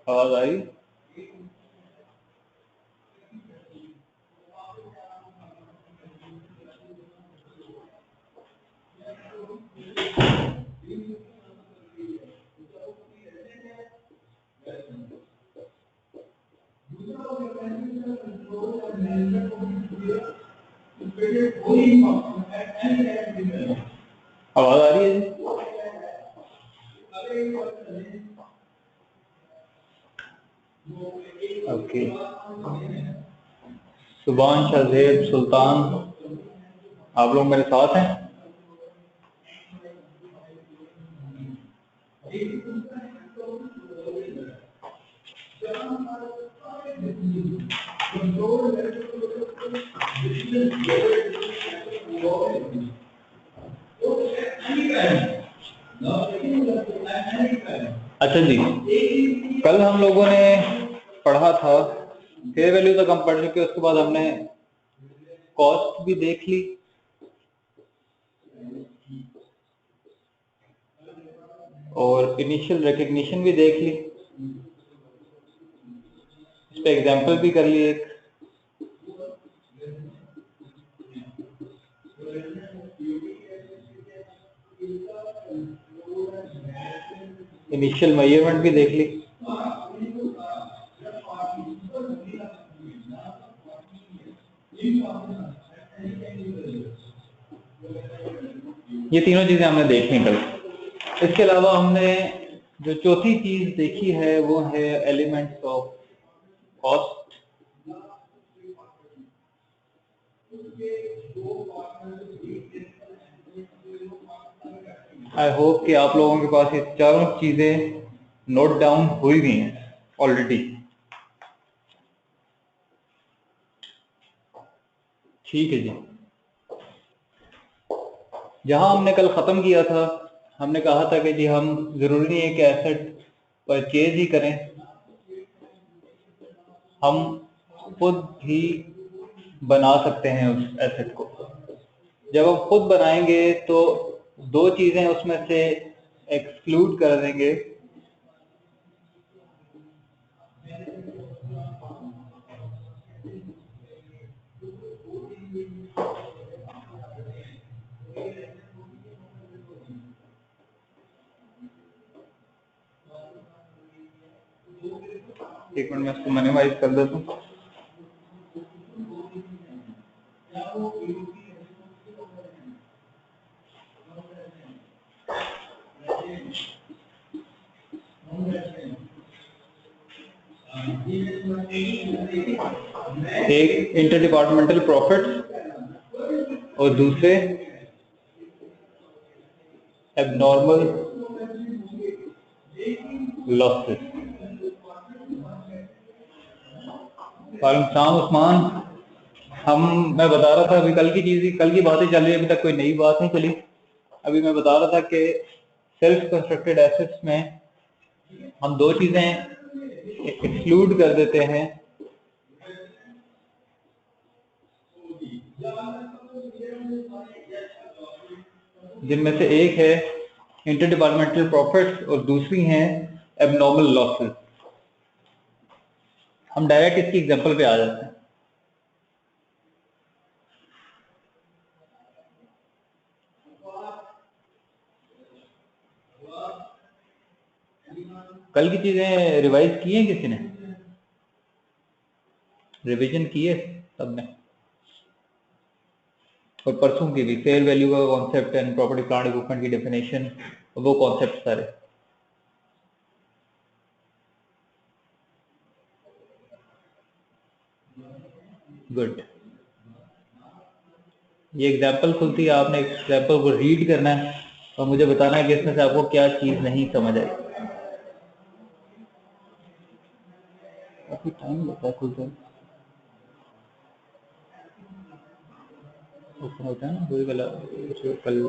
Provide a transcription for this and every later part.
आवाज आई? आवाज आ रही है जी? ओके। सुभान, शाहजेब, सुल्तान, आप लोग मेरे साथ हैं? अच्छा जी, कल हम लोगों ने पढ़ा था फेयर वैल्यू तक हम पढ़ चुके। उसके बाद हमने कॉस्ट भी देख ली और इनिशियल रिकग्निशन भी देख ली। इस पे एग्जांपल भी कर ली एक। इनिशियल मेजरमेंट भी देख ली। ये तीनों चीजें हमने देखी कल। इसके अलावा हमने जो चौथी चीज देखी है वो है elements of cost. I hope कि आप लोगों के पास ये चारों चीजें नोट डाउन हुई गई हैं ऑलरेडी। ठीक है जी। जहां हमने कल खत्म किया था, हमने कहा था कि जी हम जरूरी नहीं है कि एसेट परचेज ही करें, हम खुद भी बना सकते हैं उस एसेट को। जब हम खुद बनाएंगे तो दो चीजें उसमें से एक्सक्लूड कर देंगे। एक मिनट में इसको मिनिमाइज कर देता हूँ। एक इंटर डिपार्टमेंटल प्रॉफिट और दूसरे एबनॉर्मल लॉसेस। वालेकुम उस्मान। मैं बता रहा था अभी कल की बातें चल रही है, अभी तक कोई नई बात नहीं चली। अभी मैं बता रहा था कि सेल्फ कंस्ट्रक्टेड एसेट्स में हम दो चीजें एक्सक्लूड कर देते हैं, जिनमें से एक है इंटर डिपार्टमेंटल प्रॉफिट्स और दूसरी है एबनॉर्मल लॉसेस। हम डायरेक्ट इसकी एग्जांपल पे आ जाते हैं। कल की चीजें रिवाइज की है किसी ने? रिवीजन की है सबने? और परसों की भी फेयर वैल्यू का concept and property plant equipment की डेफिनेशन, वो कॉन्सेप्ट सारे। गुड। ये एग्जाम्पल खुलती है, आपने एग्जाम्पल को रीड करना है और मुझे बताना है कि इसमें से आपको क्या चीज नहीं समझ आई। काफी टाइम लगता है खुलते होता है ना वही वाला जो कल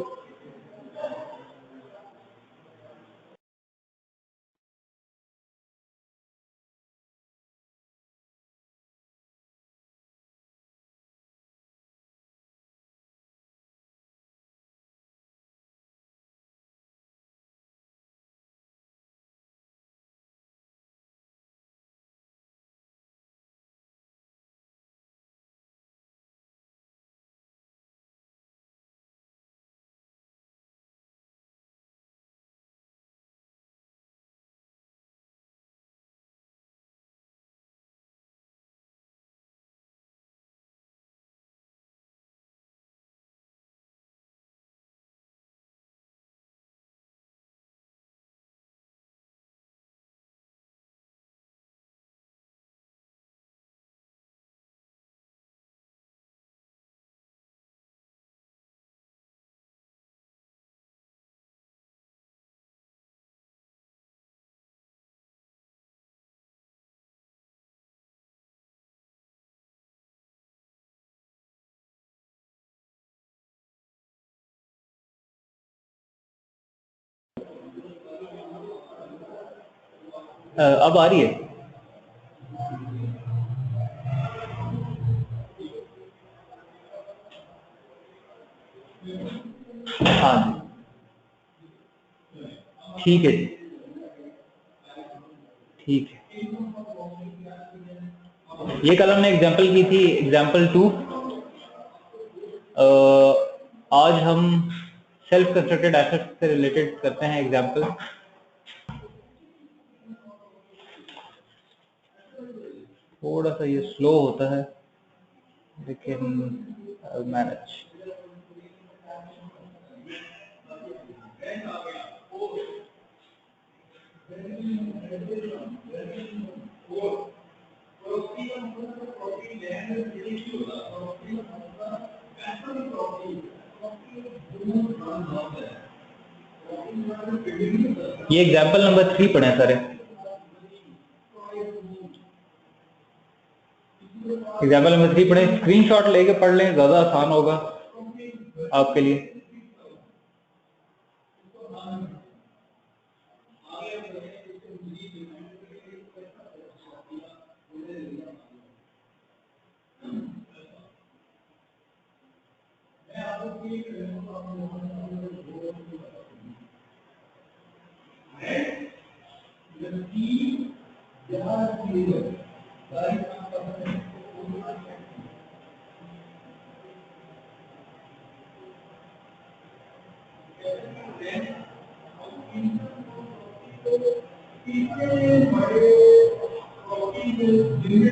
अब आ रही है? हाँ जी, ठीक है जी, ठीक है। ये कल हमने एग्जाम्पल की थी, एग्जाम्पल 2। आज हम सेल्फ कंस्ट्रक्टेड एसेट्स से रिलेटेड करते हैं एग्जाम्पल। थोड़ा सा ये स्लो होता है लेकिन मैनेज। ये एग्जाम्पल नंबर 3 पढ़े सारे। एग्जाम्पल नंबर 3 पढ़े, स्क्रीनशॉट लेके पढ़ लें, ज्यादा आसान होगा आपके लिए।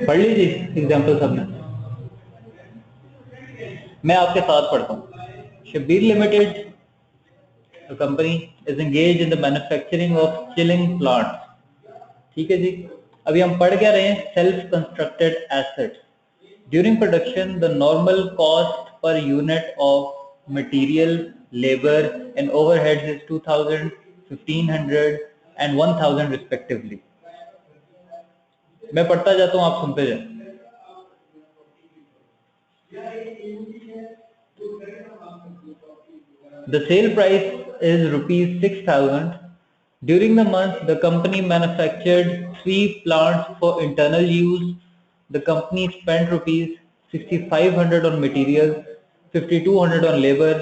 पढ़ लीजिए एग्जाम्पल सबने, मैं आपके साथ पढ़ता हूँ। Shabbir limited company is engage in the manufacturing of chilling plants. ठीक है जी। अभी हम पढ़ क्या रहे हैं? Self constructed assets. During production the normal cost per unit of material, labour and overheads is 2000, 1500 and 1000 respectively. मैं पढ़ता जाता हूँ, आप सुनते जाए। The sale price is rupees 6,000. During the month, the company manufactured 3 plants for internal use. The company spent rupees 6,500 on materials, 5,200 on labor,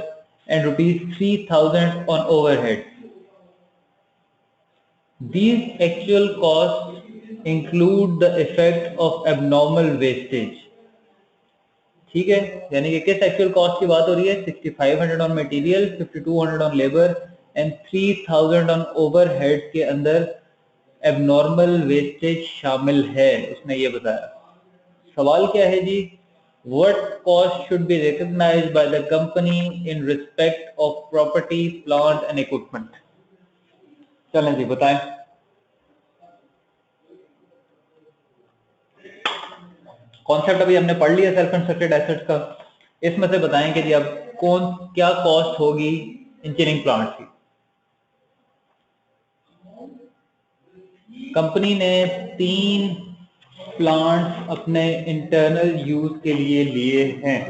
and rupees 3,000 on overhead. These actual costs include the effect of abnormal wastage. ठीक है, यानी कि किस actual cost की बात हो रही है? 6,500 on material, 5,200 on labour and 3,000 on overhead के अंदर एबनॉर्मल वेस्टेज शामिल है, उसने ये बताया। सवाल क्या है जी? What cost should be recognized by the company in respect of property, plant and equipment? चलें जी, बताएं। कॉन्सेप्ट अभी हमने पढ़ लिया सेल्फ कंस्ट्रक्टेड एसेट्स का। इसमें से बताएं कि जी अब कौन क्या कॉस्ट होगी इन चिलिंग प्लांट की। कंपनी ने 3 प्लांट्स अपने इंटरनल यूज के लिए लिए हैं।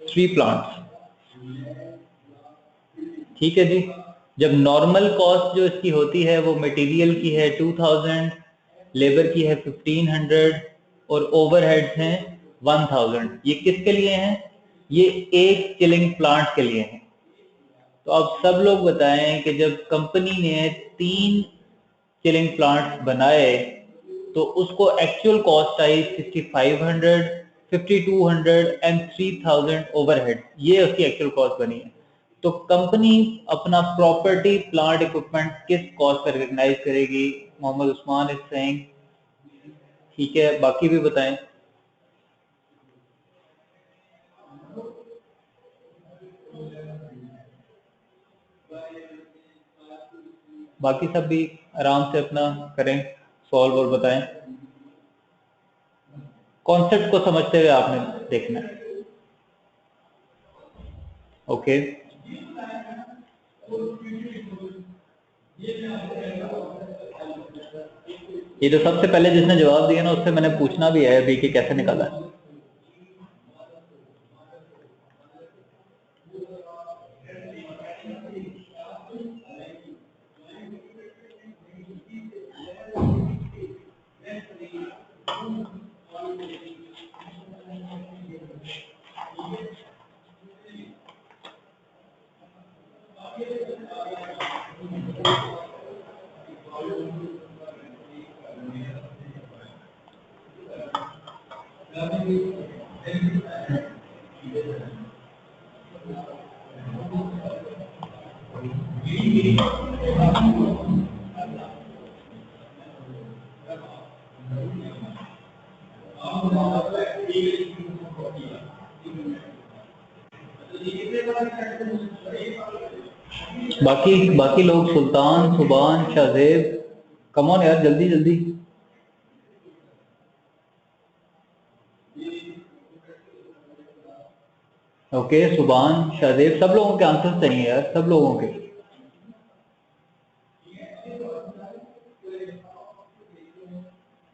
3 प्लांट्स, ठीक है जी। जब नॉर्मल कॉस्ट जो इसकी होती है वो मटेरियल की है 2000, लेबर की है 1500 और ओवरहेड्स हैं 1000। ये किसके लिए हैं? ये एक चिलिंग प्लांट के लिए हैं। तो आप सब लोग बताएं कि जब कंपनी ने 3 चिलिंग प्लांट्स बनाए तो उसको actual cost I 6,500, 5,200 and 3,000 overhead. ये उसकी एक्चुअल कॉस्ट बनी है। तो कंपनी अपना प्रॉपर्टी, प्लांट, इक्विपमेंट किस कॉस्ट पर रिकॉग्नाइज करेगी? मोहम्मद उस्मान इज सेइंग, ठीक है, बाकी भी बताएं। बाकी सब भी आराम से अपना करें, सॉल्व और बताएं। कॉन्सेप्ट को समझते हुए आपने देखना है। ओके, ये जो सबसे पहले जिसने जवाब दिया ना, उससे मैंने पूछना भी है अभी कि कैसे निकाला है। बाकी बाकी लोग सुल्तान, सुबान, शाहजेब, कमॉन यार जल्दी जल्दी। ओके सुबान, शाहजेब, सब लोगों के आंसर चाहिए यार, सब लोगों के।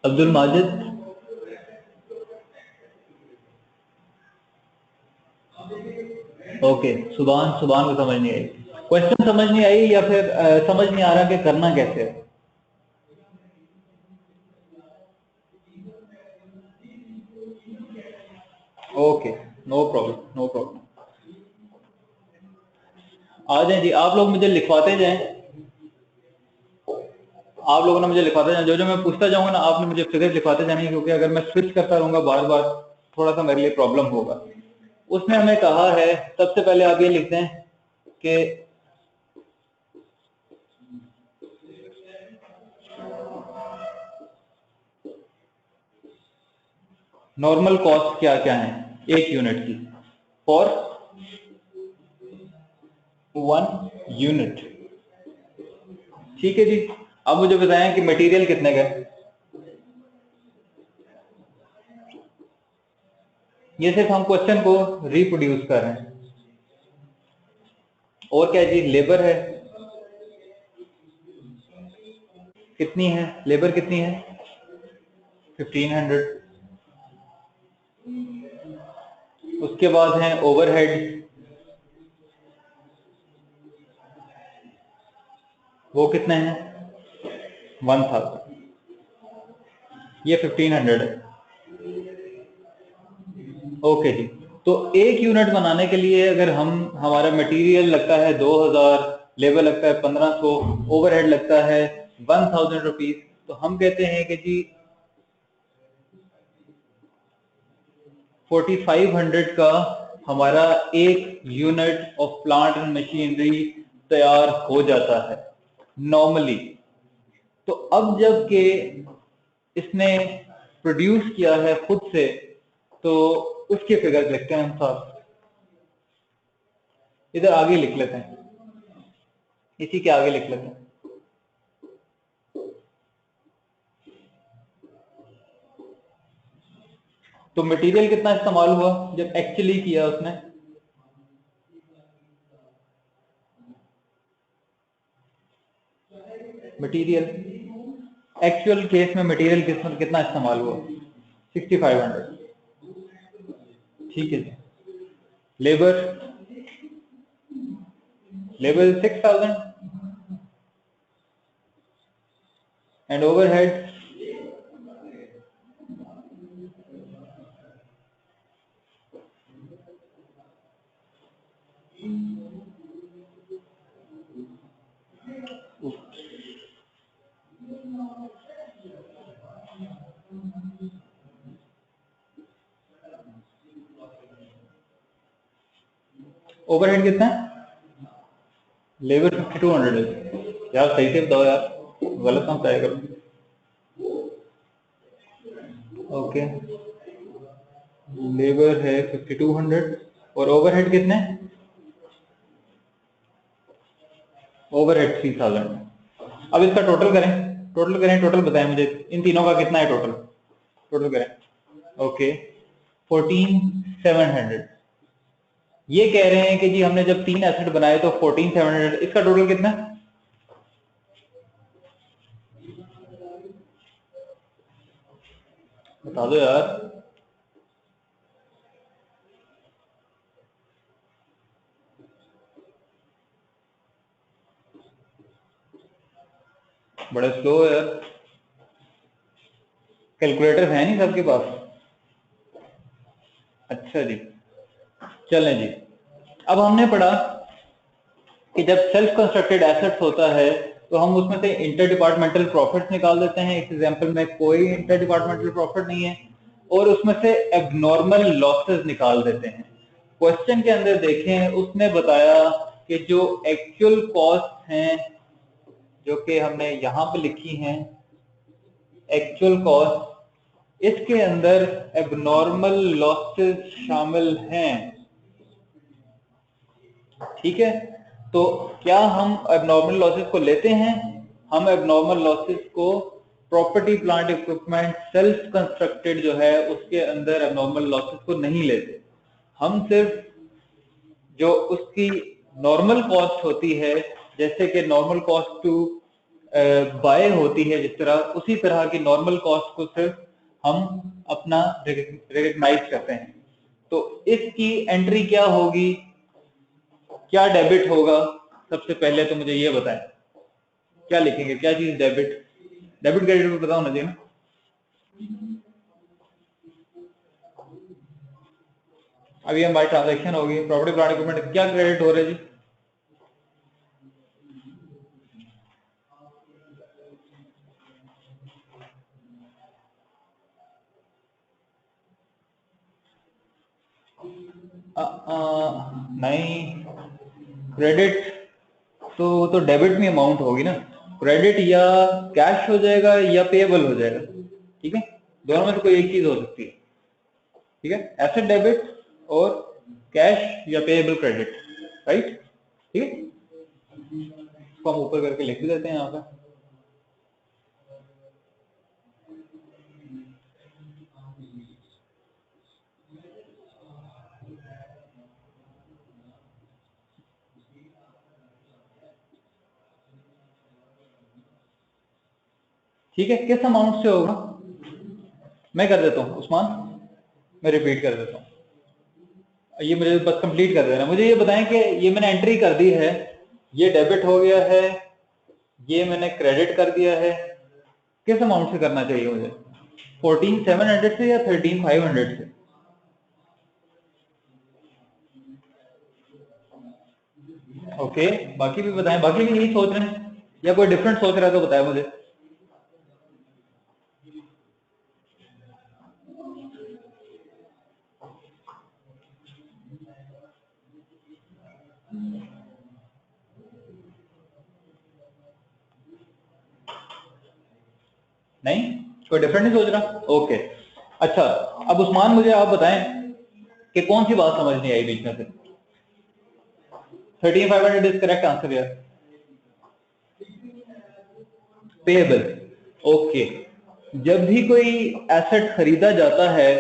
अब्दुल माजिद, ओके सुबान, सुबान को समझ नहीं आई। क्वेश्चन समझ नहीं आई या फिर समझ नहीं आ रहा कि करना कैसे है? Okay no problem, no problem. आ जाए जी, आप लोग मुझे लिखवाते जाएं, आप लोगों ने मुझे लिखवाते जाए, जो जो मैं पूछता जाऊंगा ना आपने मुझे फिगर लिखवाते जाने, क्योंकि अगर मैं स्विच करता रहूंगा बार बार थोड़ा सा मेरे लिए प्रॉब्लम होगा। उसने हमें कहा है, सबसे पहले आप ये लिखते हैं कि नॉर्मल कॉस्ट क्या क्या है एक यूनिट की फॉर 1 यूनिट। ठीक है जी, अब मुझे बताएं कि मटेरियल कितने का है। ये सिर्फ हम क्वेश्चन को रिप्रोड्यूस कर रहे हैं। और क्या जी, लेबर है, कितनी है लेबर, कितनी है 1500। उसके बाद है ओवरहेड, वो कितने हैं 1000, ये 1500 है। ओके जी, तो एक यूनिट बनाने के लिए अगर हम, हमारा मटेरियल लगता है 2000, लेबर लगता है 1500, ओवरहेड लगता है 1000 रुपीज, तो हम कहते हैं कि जी 4500 का हमारा एक unit of plant and machinery तैयार हो जाता है नॉर्मली। तो अब जब के इसने प्रोड्यूस किया है खुद से, तो उसके फिगर लिखते हैं हम साथ, इधर आगे लिख लेते हैं, इसी के आगे लिख लेते हैं। तो मटेरियल कितना इस्तेमाल हुआ जब एक्चुअली किया उसने, मटेरियल एक्चुअल केस में मटेरियल कितना इस्तेमाल हुआ 6500। ठीक है जी, labour, labour 6000 and overhead overhead कितना है, लेबर 5200 है। यार सही से बताओ यार, गलत ना बताया करो। ओके, लेबर है 5200 और ओवरहेड कितने, ओवरहेड 3000। अब इसका टोटल करें, टोटल करें, टोटल बताएं मुझे इन तीनों का कितना है टोटल, टोटल करें। ओके 14700। ये कह रहे हैं कि जी हमने जब 3 एसेट बनाए तो 14700, इसका टोटल कितना, बता दो यार। बड़े स्लो है यार, कैलकुलेटर है नहीं सबके पास। अच्छा जी, चलें जी। अब हमने पढ़ा कि जब सेल्फ कंस्ट्रक्टेड एसेट्स होता है तो हम उसमें से इंटर डिपार्टमेंटल प्रॉफिट्स निकाल देते हैं। इस एग्जांपल में कोई इंटर डिपार्टमेंटल प्रॉफिट नहीं है, और उसमें से एबनॉर्मल लॉसेस निकाल देते हैं। क्वेश्चन के अंदर देखें, उसने बताया कि जो एक्चुअल कॉस्ट हैं जो कि हमने यहां पे लिखी हैं, एक्चुअल कॉस्ट, इसके अंदर एबनॉर्मल लॉसेस शामिल हैं। ठीक है, तो क्या हम एबनॉर्मल लॉसेस को लेते हैं? हम एबनॉर्मल लॉसेस को property plant equipment self constructed जो है उसके अंदर एबनॉर्मल लॉसेस को नहीं लेते। हम सिर्फ जो उसकी नॉर्मल कॉस्ट होती है, जैसे कि नॉर्मल कॉस्ट टू बाय होती है जिस तरह, उसी तरह की नॉर्मल कॉस्ट को सिर्फ हम अपना रिकग्नाइज करते हैं। तो इसकी एंट्री क्या होगी, क्या डेबिट होगा? सबसे पहले तो मुझे ये बताएं, क्या लिखेंगे, क्या चीज डेबिट? डेबिट क्रेडिट में बताओ ना जी। अभी हमारी ट्रांजैक्शन होगी, प्रॉपर्टी प्लांट इक्विपमेंट, क्या क्रेडिट हो रहा है जी? नहीं, क्रेडिट तो डेबिट में अमाउंट होगी ना। क्रेडिट या कैश हो जाएगा या पेएबल हो जाएगा, ठीक है, दोनों में से कोई एक चीज हो सकती है। ठीक है, एसेट डेबिट और कैश या पेएबल क्रेडिट, राइट? ठीक है, इसको हम ऊपर करके लिख भी देते हैं यहाँ पे। ठीक है, किस अमाउंट से होगा मैं कर देता हूँ उस्मान, मैं रिपीट कर देता हूँ, ये मुझे बस कंप्लीट कर देना। मुझे ये बताएं कि ये मैंने एंट्री कर दी है, ये डेबिट हो गया है, ये मैंने क्रेडिट कर दिया है, किस अमाउंट से करना चाहिए मुझे? 14,700 से या 13,500 से? ओके, बाकी भी बताएं, बाकी भी यही सोच रहे हैं या कोई डिफरेंट सोच रहा है तो बताया मुझे। नहीं, कोई डिफरेंट नहीं सोच रहा? ओके, अच्छा, अब उस्मान मुझे आप बताएं कि कौन सी बात समझ नहीं आई बीच में से? 13,500 इज करेक्ट आंसर यार, पेएबल। ओके, जब भी कोई एसेट खरीदा जाता है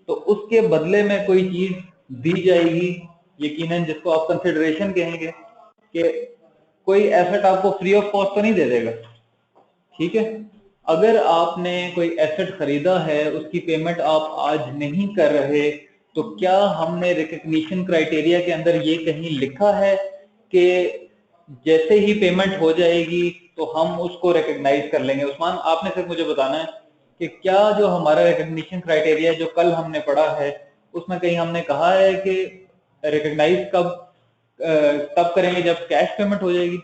तो उसके बदले में कोई चीज दी जाएगी, यकीनन जिसको आप कंसिडरेशन कहेंगे, कि कोई एसेट आपको फ्री ऑफ कॉस्ट तो नहीं दे देगा। ठीक है, अगर आपने कोई एसेट खरीदा है, उसकी पेमेंट आप आज नहीं कर रहे, तो क्या हमने रिकग्निशन क्राइटेरिया के अंदर ये कहीं लिखा है कि जैसे ही पेमेंट हो जाएगी तो हम उसको रिकग्नाइज कर लेंगे? उस्मान, आपने सिर्फ मुझे बताना है कि क्या जो हमारा रिकग्निशन क्राइटेरिया जो कल हमने पढ़ा है उसमें कहीं हमने कहा है कि रिकग्नाइज कब तब करेंगे जब कैश पेमेंट हो जाएगी?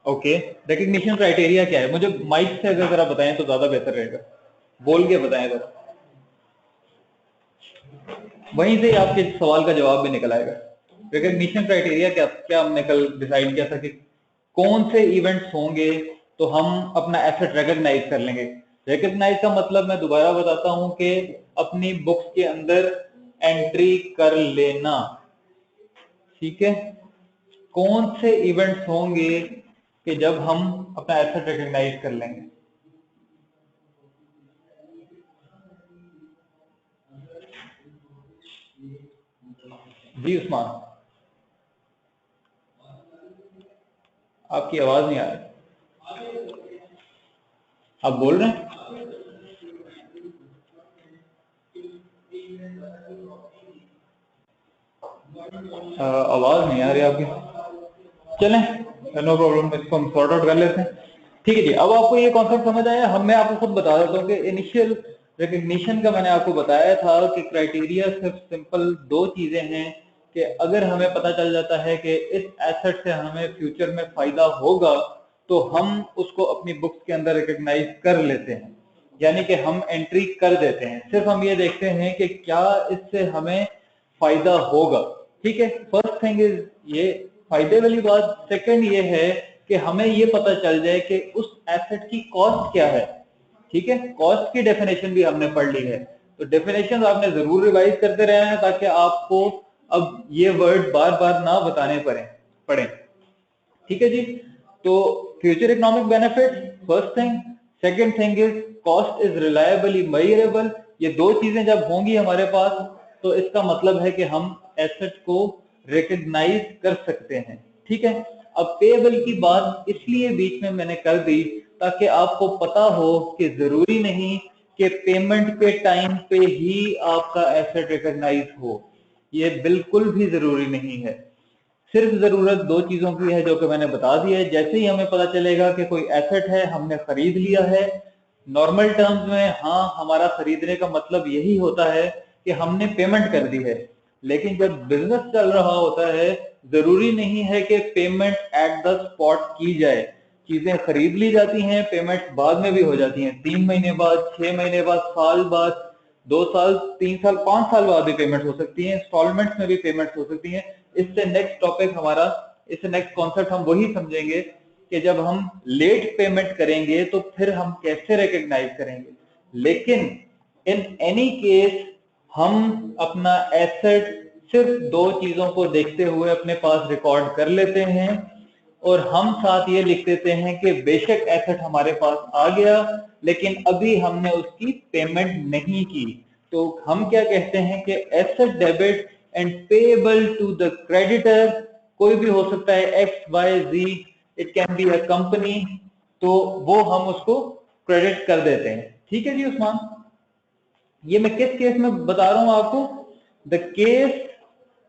ओके, रिकग्निशन क्राइटेरिया क्या है? मुझे माइक से अगर जरा बताएं तो ज्यादा बेहतर रहेगा, बोल के बताएं जरा, वहीं से आपके सवाल का जवाब भी निकल आएगा। रिकग्निशन क्राइटेरिया क्या क्या हमने कल डिसाइड किया था कि कौन से इवेंट्स होंगे तो हम अपना एसेट रिकग्नाइज कर लेंगे? रिकग्नाइज का मतलब मैं दोबारा बताता हूं कि अपनी बुक्स के अंदर एंट्री कर लेना। ठीक है, कौन से इवेंट्स होंगे कि जब हम अपना एसेट रिकग्नाइज कर लेंगे? जी उस्मान, आपकी आवाज नहीं आ रही, आप बोल रहे हैं? आवाज नहीं आ रही आपकी, चलें नो प्रॉब्लम, इसको हम सॉर्ट आउट कर लेते हैं। ठीक है जी, अब आपको ये कॉन्सेप्ट समझ आया? मैं आपको खुद बता देता हूँ कि इनिशियल रिकग्निशन का मैंने आपको बताया था कि क्राइटेरिया सिर्फ सिंपल दो चीजें हैं कि अगर हमें पता चल जाता है कि इस एसेट से हमें फ्यूचर में फायदा होगा तो हम उसको अपनी बुक्स के अंदर रिकॉग्नाइज कर लेते हैं, यानी कि हम एंट्री कर देते हैं। सिर्फ हम ये देखते हैं कि क्या इससे हमें फायदा होगा। ठीक है, फर्स्ट थिंग इज ये फायदे वाली बात। सेकंड ये है कि हमें ये पता चल जाए कि उस एसेट की कॉस्ट क्या है। ठीक है, कॉस्ट की डेफिनेशन भी हमने पढ़ ली है, तो डेफिनेशन आपने जरूर रिवाइज करते रहना है ताकि आपको अब ये वर्ड बार बार ना बताने पड़े। ठीक है जी, तो future economic benefit first thing. Second thing is cost is reliably measurable. ये दो चीजें जब होंगी हमारे पास तो इसका मतलब है कि हम एसेट को रिकग्नाइज कर सकते हैं। ठीक है, अब पेएबल की बात इसलिए बीच में मैंने कर दी ताकि आपको पता हो कि जरूरी नहीं कि पेमेंट के टाइम पे ही आपका एसेट रिकग्नाइज हो, ये बिल्कुल भी जरूरी नहीं है। सिर्फ जरूरत दो चीजों की है जो कि मैंने बता दी है। जैसे ही हमें पता चलेगा कि कोई एसेट है हमने खरीद लिया है, नॉर्मल टर्म्स में हाँ हमारा खरीदने का मतलब यही होता है कि हमने पेमेंट कर दी है, लेकिन जब बिजनेस चल रहा होता है जरूरी नहीं है कि पेमेंट एट द स्पॉट की जाए। चीजें खरीद ली जाती हैं, पेमेंट बाद में भी हो जाती हैं, 3 महीने बाद, 6 महीने बाद, साल बाद, 2 साल, 3 साल, 5 साल बाद भी पेमेंट हो सकती है, इंस्टॉलमेंट्स में भी पेमेंट हो सकती है। इससे नेक्स्ट टॉपिक हमारा, इससे नेक्स्ट कॉन्सेप्ट हम वही समझेंगे कि जब हम लेट पेमेंट करेंगे तो फिर हम कैसे रिकग्नाइज करेंगे। लेकिन इन एनी केस हम अपना एसेट सिर्फ दो चीजों को देखते हुए अपने पास रिकॉर्ड कर लेते हैं और हम साथ ये लिख देते हैं कि बेशक एसेट हमारे पास आ गया लेकिन अभी हमने उसकी पेमेंट नहीं की। तो हम क्या कहते हैं कि asset debit and payable to the creditor, कोई भी हो सकता है, X Y Z, it can be a company, तो वो हम उसको क्रेडिट कर देते हैं। ठीक है जी उस्मान, ये मैं किस केस में बता रहा हूं आपको, the case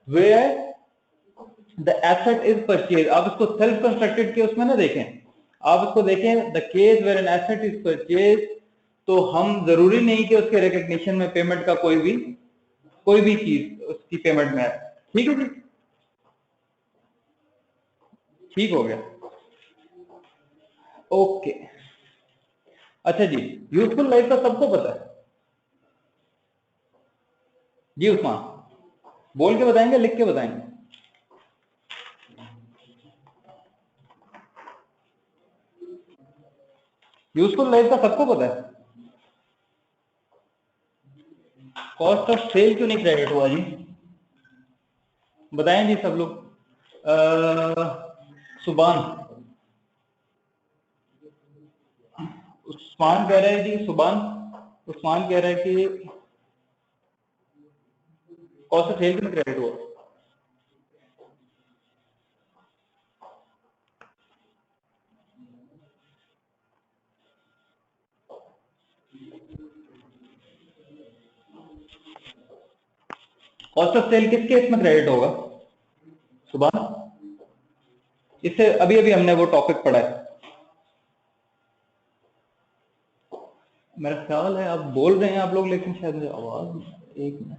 where the asset is purchase. आप इसको सेल्फ कंस्ट्रक्टेड के उसमें ना देखें, आप इसको देखें the case where an asset is purchase, तो हम जरूरी नहीं कि उसके रिकग्निशन में पेमेंट का कोई भी चीज उसकी पेमेंट में है। ठीक है जी, ठीक हो गया, ओके। अच्छा जी, यूजफुल लाइफ का सबको पता है जी उस्मान, बोल के बताएंगे लिख के बताएंगे? यूजफुल लाइफ का सबको पता है। कॉस्ट ऑफ सेल क्यों नहीं क्रेडिट हुआ जी, बताएं जी सब लोग। सुबान, उस्मान कह रहे हैं जी, सुबान, उस्मान कह रहा है कि कॉस्ट ऑफ सेल क्यों नहीं क्रेडिट हुआ। कॉस्ट ऑफ सेल किस केस में क्रेडिट होगा सुबान? इससे अभी अभी हमने वो टॉपिक पढ़ा है, मेरा ख्याल है आप बोल रहे हैं आप लोग, लेकिन शायद मुझे आवाज, एक मिनट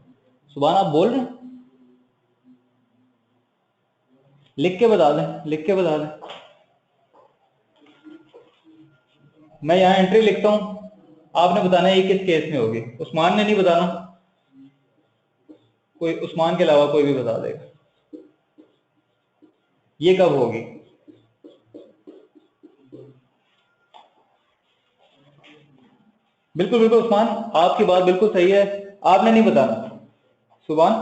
सुभान आप बोल रहे हैं, लिख के बता दें, लिख के बता दें। मैं यहाँ एंट्री लिखता हूँ, आपने बताना है ये किस केस में होगी। उस्मान ने नहीं बताना, कोई उस्मान के अलावा कोई भी बता देगा ये कब होगी। बिल्कुल बिल्कुल उस्मान, आपकी बात बिल्कुल सही है, आपने नहीं बताना सुभान।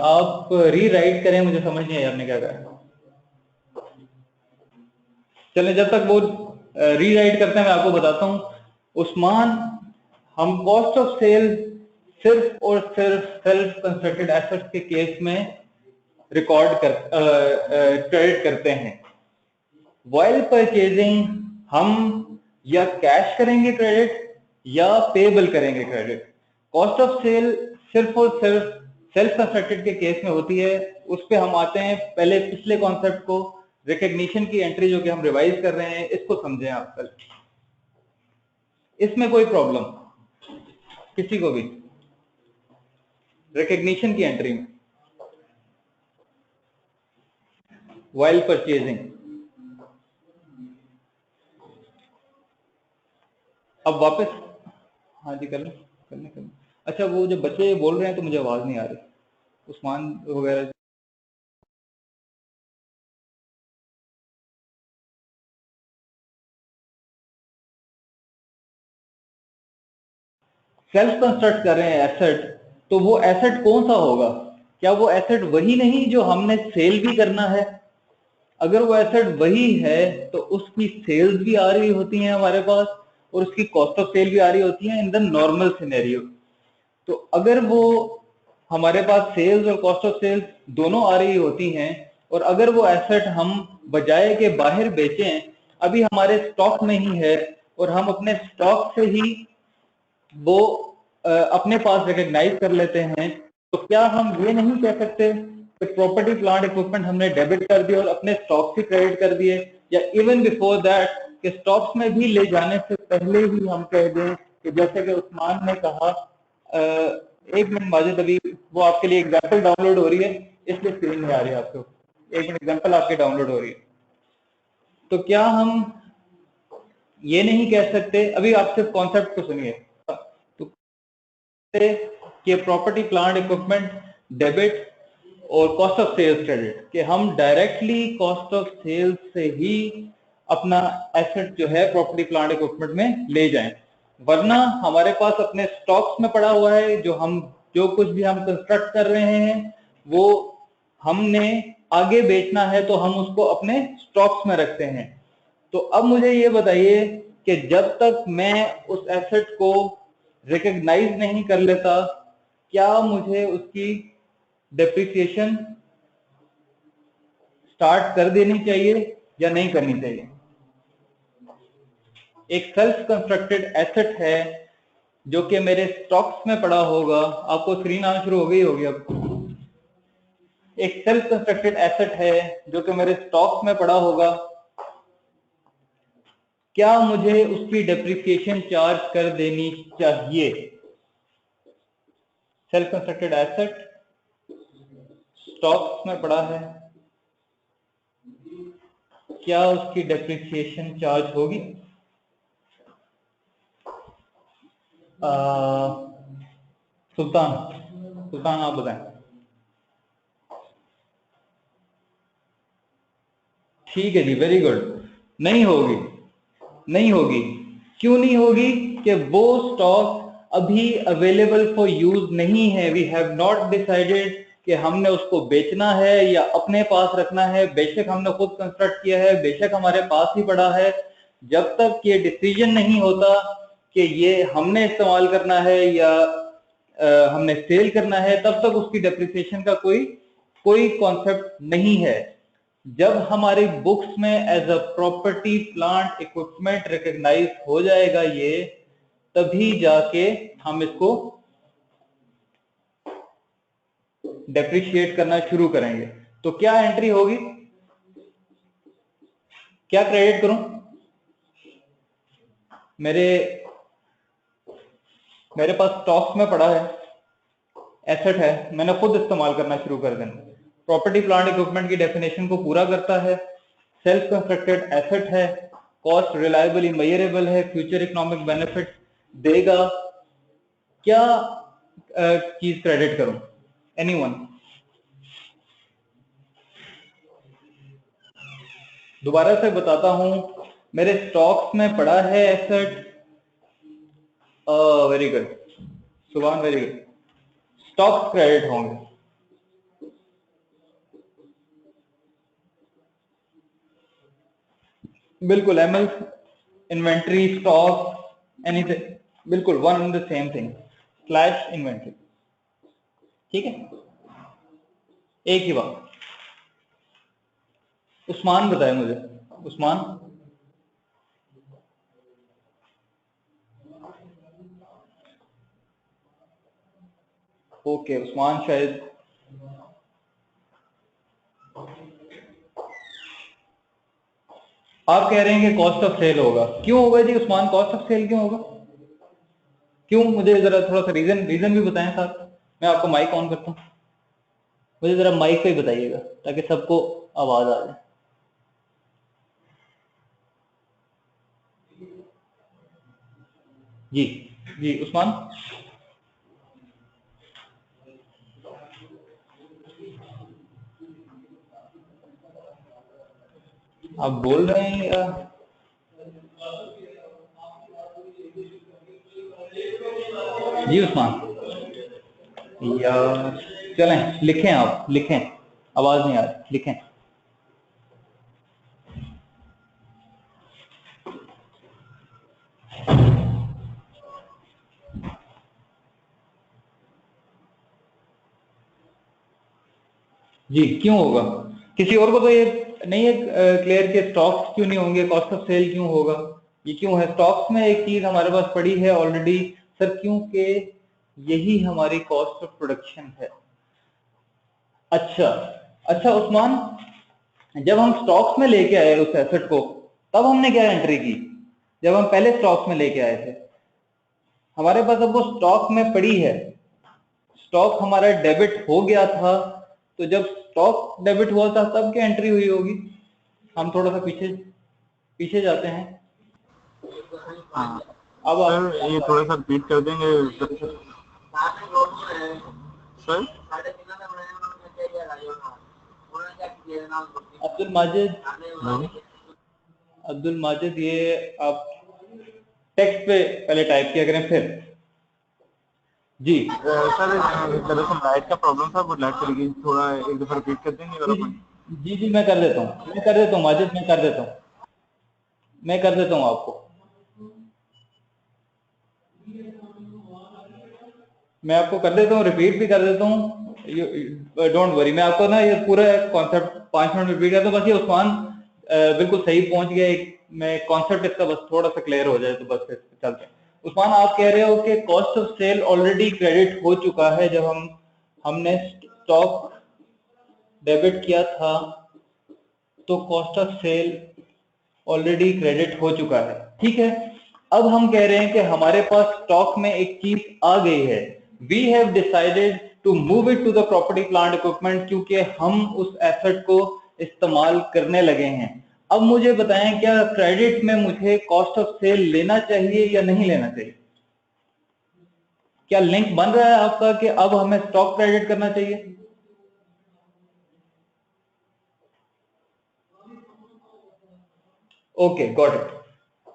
आप रीराइट करें, मुझे समझ नहीं आया आपने क्या कहा। चले जब तक वो रीराइट करते हैं मैं आपको बताता हूं उस्मान, हम कॉस्ट ऑफ सेल सिर्फ और सिर्फ सेल्फ कंस्ट्रक्टेड एसेट्स के केस में रिकॉर्ड कर क्रेडिट करते हैं। वाइल परचेजिंग हम या कैश करेंगे क्रेडिट या पेबल करेंगे क्रेडिट। कॉस्ट ऑफ सेल सिर्फ और सिर्फ सेल्फ कंस्ट्रक्टेड के केस में होती है। उस पे हम आते हैं, पहले पिछले कॉन्सेप्ट को, रिकग्निशन की एंट्री जो कि हम रिवाइज कर रहे हैं, इसको समझें आप कल। इसमें कोई प्रॉब्लम किसी को भी रिकग्निशन की एंट्री में? while purchasing. अब वापस, हाँ जी कर लें। अच्छा वो जो बच्चे बोल रहे हैं तो मुझे आवाज नहीं आ रही, उस्मान वगैरह। सेल्फ कंस्ट्रक्ट कर रहे हैं एसेट, तो वो एसेट कौन सा होगा? क्या वो एसेट वही नहीं जो हमने सेल भी करना है? अगर वो एसेट वही है तो उसकी सेल्स भी आ रही होती हैं हमारे पास और उसकी कॉस्ट ऑफ सेल भी आ रही होती है इन द नॉर्मल सिनेरियो। तो अगर वो हमारे पास सेल्स और कॉस्ट ऑफ सेल्स दोनों आ रही होती हैं और अगर वो एसेट हम बजाय के बाहर बेचें, अभी हमारे स्टॉक में ही है और हम अपने स्टॉक से ही वो अपने पास रिकॉग्नाइज कर लेते हैं, तो क्या हम ये नहीं कह सकते कि प्रॉपर्टी प्लांट इक्विपमेंट हमने डेबिट कर दिए और अपने स्टॉक से क्रेडिट कर दिए, या इवन बिफोर दैट कि स्टॉक्स में भी ले जाने से पहले ही हम कह दें कि जैसे कि उस्मान ने कहा, एक मिनट माजिद, अभी वो आपके लिए एग्जांपल डाउनलोड हो रही है इसलिए स्क्रीन में आ रही है आपको, एक मिनट एग्जांपल आपके डाउनलोड हो रही है। तो क्या हम ये नहीं कह सकते, अभी आप सिर्फ कॉन्सेप्ट को सुनिए, तो कि प्रॉपर्टी प्लांट इक्विपमेंट डेबिट और कॉस्ट ऑफ सेल्स क्रेडिट, कि हम डायरेक्टली कॉस्ट ऑफ सेल्स से ही अपना एसेट जो है प्रॉपर्टी प्लांट इक्विपमेंट में ले जाएं, वरना हमारे पास अपने स्टॉक्स में पड़ा हुआ है जो कुछ भी हम कंस्ट्रक्ट कर रहे हैं वो हमने आगे बेचना है तो हम उसको अपने स्टॉक्स में रखते हैं। तो अब मुझे ये बताइए कि जब तक मैं उस एसेट को रिकॉग्नाइज नहीं कर लेता, क्या मुझे उसकी डेप्रिसिएशन स्टार्ट कर देनी चाहिए या नहीं करनी चाहिए? एक सेल्फ कंस्ट्रक्टेड एसेट है जो कि मेरे स्टॉक्स में पड़ा होगा, आपको स्क्रीन आना शुरू हो गई होगी अब। एक सेल्फ कंस्ट्रक्टेड एसेट है जो कि मेरे स्टॉक्स में पड़ा होगा, क्या मुझे उसकी डेप्रिसिएशन चार्ज कर देनी चाहिए? सेल्फ कंस्ट्रक्टेड एसेट स्टॉक्स में पड़ा है, क्या उसकी डेप्रिसिएशन चार्ज होगी? सुल्तान आप बताएं। ठीक है जी, वेरी गुड। नहीं होगी, नहीं होगी। क्यों नहीं होगी? कि वो स्टॉक अभी अवेलेबल फॉर यूज नहीं है। वी हैव नॉट डिसाइडेड कि हमने उसको बेचना है या अपने पास रखना है। बेशक हमने खुद कंस्ट्रक्ट किया है, बेशक हमारे पास ही पड़ा है, जब तक ये डिसीजन नहीं होता कि ये हमने इस्तेमाल करना है या हमने सेल करना है, तब तक उसकी डेप्रिसिएशन का कोई कॉन्सेप्ट नहीं है। जब हमारी बुक्स में as a property plant equipment recognise हो जाएगा ये, तभी जाके हम इसको डेप्रिशिएट करना शुरू करेंगे। तो क्या एंट्री होगी, क्या क्रेडिट करूं? मेरे पास स्टॉक्स में पड़ा है, एसेट है, मैंने खुद इस्तेमाल करना शुरू कर देना। प्रॉपर्टी प्लांट इक्विपमेंट की डेफिनेशन को पूरा करता है, सेल्फ कंस्ट्रक्टेड एसेट है, कॉस्ट रिलायबली मेजरेबल है, फ्यूचर इकोनॉमिक बेनिफिट देगा। क्या चीज क्रेडिट करूं? एनीवन? दोबारा से बताता हूं, मेरे स्टॉक्स में पड़ा है एसेट, वेरी गुड सुभान, वेरी गुड, स्टॉक्स क्रेडिट होंगे। बिल्कुल, एमएल, इन्वेंट्री, स्टॉक, एनीथिंग, बिल्कुल one and the same thing, slash inventory. ठीक है, एक ही बात। उस्मान बताए मुझे, उस्मान। ओके, उस्मान शायद आप कह रहे हैं कि कॉस्ट ऑफ सेल होगा। क्यों होगा जी उस्मान, कॉस्ट ऑफ सेल क्यों होगा? क्यों, मुझे जरा थोड़ा सा रीजन भी बताएं साथ। मैं आपको माइक ऑन करता हूँ, मुझे जरा माइक पे ही बताइएगा ताकि सबको आवाज आ जाए। जी जी उस्मान, आप बोल रहे हैं या? जी उस्मान, या चलें लिखें, आप लिखें, आवाज नहीं आ रही, लिखें। जी क्यों होगा? किसी और को तो ये नहीं है क्लियर कि स्टॉक्स क्यों नहीं होंगे, कॉस्ट ऑफ सेल क्यों होगा, ये क्यों है? स्टॉक्स में एक चीज हमारे पास पड़ी है ऑलरेडी सर, क्योंकि यही हमारी कॉस्ट ऑफ प्रोडक्शन है। अच्छा अच्छा उस्मान, जब हम स्टॉक्स में लेके आए उस एसेट को, तब हमने क्या एंट्री की? जब हम पहले स्टॉक्स में लेके आए थे, हमारे पास अब वो स्टॉक में पड़ी है, स्टॉक हमारा डेबिट हो गया था, तो जब स्टॉक डेबिट हुआ था तब क्या एंट्री हुई होगी? हम थोड़ा सा पीछे पीछे जाते हैं। हाँ अब सर, ये थोड़ा सा रिपीट कर देंगे सर। अब्दुल माजिद, हेलो अब्दुल माजिद, ये आप टेक्स्ट पे पहले टाइप किया करें फिर। जी सर, दरअसल लाइट का प्रॉब्लम था, वो लाइट चली गई, थोड़ा एक दफा रिपीट कर देंगे अगर जी अपन। जी जी मैं कर देता हूँ, मैं कर देता हूँ माजिद, मैं कर देता हूँ, मैं कर देता हूँ आपको, मैं आपको कर देता हूँ, रिपीट भी कर देता हूँ, डोंट वरी। मैं आपको ना ये पूरा कॉन्सेप्ट 5 मिनट रिपीट करता हूँ, बस ये उस्मान बिल्कुल सही पहुंच गया। मैं कॉन्सेप्ट इसका बस थोड़ा सा क्लियर हो जाए तो बस फिर चलते हैं। उस्मान, आप कह रहे हो कि cost of sale already credit हो चुका है, जब हमने स्टॉक डेबिट किया था तो cost of sale already credit हो चुका है, ठीक है। अब हम कह रहे हैं कि हमारे पास स्टॉक में एक चीज आ गई है, we have decided to move it to the property plant equipment, क्योंकि हम उस एसेट को इस्तेमाल करने लगे हैं। अब मुझे बताएं, क्या क्रेडिट में मुझे कॉस्ट ऑफ सेल लेना चाहिए या नहीं लेना चाहिए? क्या लिंक बन रहा है आपका कि अब हमें स्टॉक क्रेडिट करना चाहिए? Okay got it.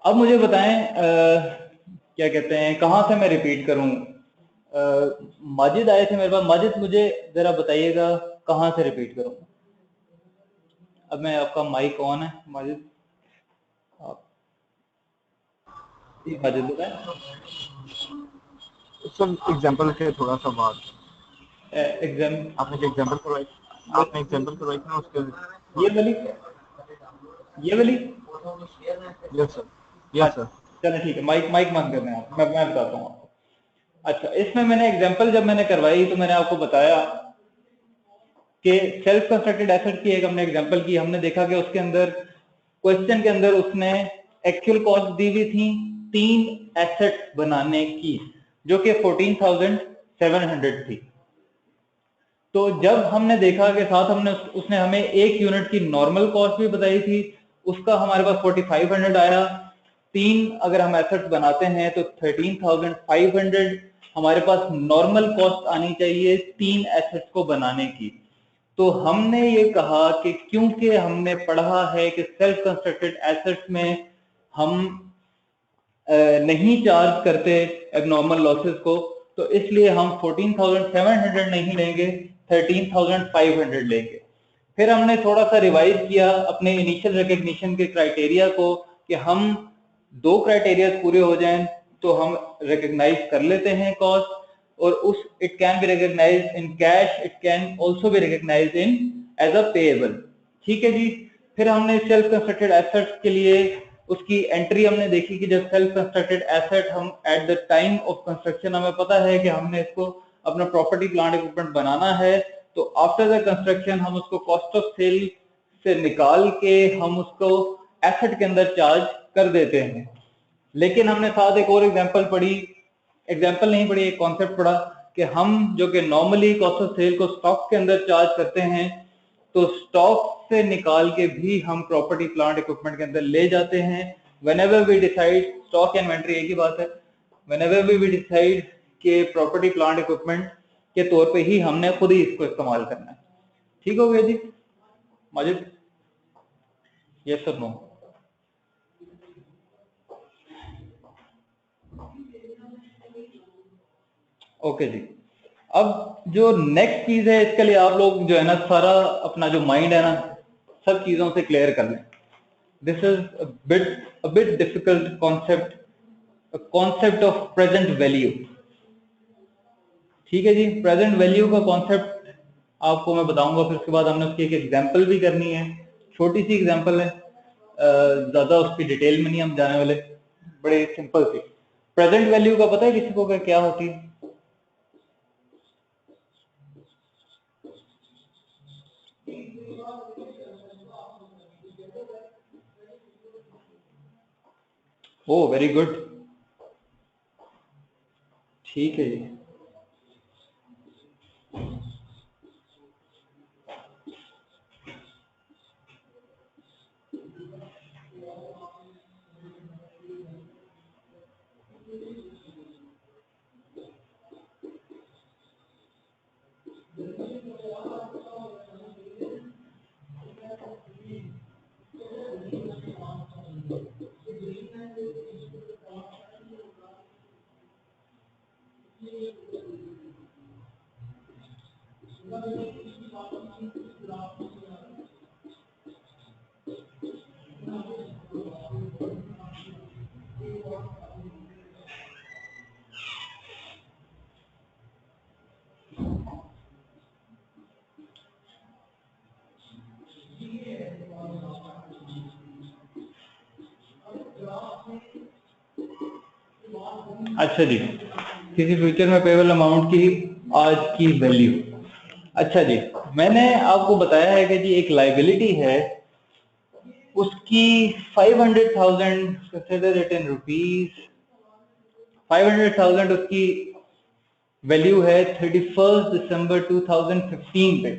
अब मुझे बताएं क्या कहते हैं, कहां से मैं रिपीट करूं? माजिद आए थे मेरे पास, माजिद मुझे जरा बताइएगा कहां से रिपीट करूं। अब मैं, आपका माइक ऑन है माजिद, आप माजिद बताएं। सर एग्जांपल के थोड़ा सा बात, एग्जाम, आपने जो एग्जांपल करवाई, आपने एग्जांपल करवाई थी ना उसके ये थोड़ा। वाली, ये वाली। यस सर, यस अच्छा सर। चलो ठीक है, माइक माइक बंद कर दें आप, मैं बताता हूँ आपको। अच्छा, इसमें मैंने एग्जांपल जब मैंने करवाई तो मैंने आपको बताया कि सेल्फ कंस्ट्रक्टेड एसेट की एक हमने एग्जांपल की, हमने देखा कि उसके अंदर क्वेश्चन के अंदर उसने एक्चुअल कॉस्ट दी हुई थी 3 एसेट बनाने की, जो कि 14,700 थी। तो जब हमने देखा कि साथ हमने उसने हमें 1 यूनिट की नॉर्मल कॉस्ट भी बताई थी, उसका हमारे पास 4,500 आया। 3 अगर हम एसेट्स बनाते हैं तो 13,500 हमारे पास नॉर्मल कॉस्ट आनी चाहिए 3 एसेट्स को बनाने की। तो हमने ये कहा कि क्योंकि हमने पढ़ा है कि सेल्फ कंस्ट्रक्टेड एसेट्स में हम नहीं चार्ज करते एबनॉर्मल लॉसेस को, तो इसलिए हम 14,700 नहीं लेंगे, 13,500 लेंगे। फिर हमने थोड़ा सा रिवाइज किया अपने इनिशियल रिकग्निशन के क्राइटेरिया को कि हम 2 क्राइटेरिया पूरे हो जाएं तो हम रिकग्नाइज कर लेते हैं कॉस्ट, और उस it can be recognise in cash, it can also be recognise in as a payable, ठीक है जी। फिर हमने सेल्फ कंस्ट्रक्टेड एसेट्स के लिए उसकी एंट्री हमने देखी कि जब सेल्फ कंस्ट्रक्टेड एसेट हम at the time of construction, हमें पता है कि हमने इसको अपना प्रॉपर्टी प्लांट इक्विपमेंट बनाना है, तो आफ्टर द कंस्ट्रक्शन हम उसको कॉस्ट ऑफ सेल से निकाल के हम उसको एसेट के अंदर चार्ज कर देते हैं। लेकिन हमने साथ एक और एग्जांपल पढ़ी, एग्जांपल नहीं पढ़ी, एक कॉन्सेप्ट पढ़ा कि हम जो कि नॉर्मली कॉस्ट ऑफ सेल को स्टॉक के अंदर चार्ज करते हैं, तो स्टॉक से निकाल के भी हम प्रॉपर्टी प्लांट इक्विपमेंट के अंदर ले जाते हैं। Whenever we decide, stock inventory एक ही बात है, व्हेनेवर वी डिसाइड कि प्रॉपर्टी प्लांट इक्विपमेंट के तौर पे ही हमने खुद ही इसको इस्तेमाल करना है। ठीक हो गया जी Majid? Yes sir no? Okay जी। अब जो नेक्स्ट चीज है, इसके लिए आप लोग जो है ना सारा अपना जो माइंड है ना सब चीजों से क्लियर कर लें। This is a bit difficult concept of present value. ठीक है जी, प्रेजेंट वैल्यू का कॉन्सेप्ट आपको मैं बताऊंगा, फिर उसके बाद हमने उसकी एक एग्जांपल भी करनी है। छोटी सी एग्जांपल है, ज्यादा उसकी डिटेल में नहीं हम जाने वाले, बड़े सिंपल सी। प्रेजेंट वैल्यू का पता है किसी को क्या होती है? ओ वेरी गुड, ठीक है जी। अच्छा जी, किसी फ्यूचर में पेबल अमाउंट की आज की वैल्यू। अच्छा जी, मैंने आपको बताया है कि जी एक लाइबिलिटी है, उसकी 500,000 कंसिडर इट इन रुपीज, 500,000 उसकी वैल्यू है 31 दिसंबर 2015 पे।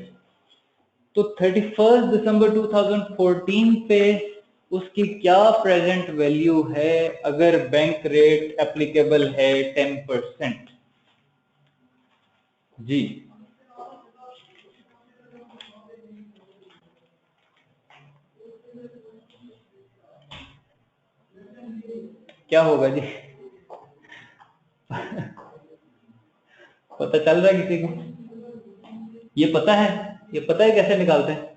तो 31 दिसंबर 2014 पे उसकी क्या प्रेजेंट वैल्यू है अगर बैंक रेट एप्लीकेबल है 10%? जी क्या होगा जी? पता चल रहा है किसी को? ये पता है? ये पता है कैसे निकालते हैं?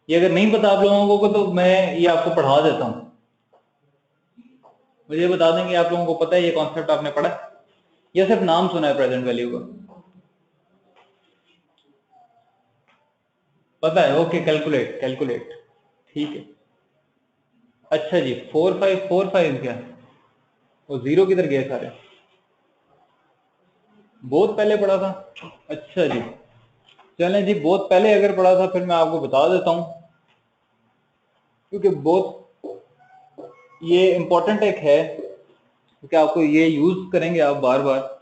ये अगर नहीं पता आप लोगों को तो मैं ये आपको पढ़ा देता हूं। मुझे बता देंगे आप लोगों को पता है ये कॉन्सेप्ट आपने पढ़ा या सिर्फ नाम सुना है प्रेजेंट वैल्यू का? पता है? ओके, कैलकुलेट कैलकुलेट, ठीक है। अच्छा जी, 4545 क्या? वो जीरो किधर गए सारे? बहुत पहले पढ़ा था? अच्छा जी, चलें जी, बहुत पहले अगर पढ़ा था फिर मैं आपको बता देता हूं, क्योंकि बहुत ये इंपॉर्टेंट एक है, क्योंकि आपको ये यूज करेंगे आप बार बार।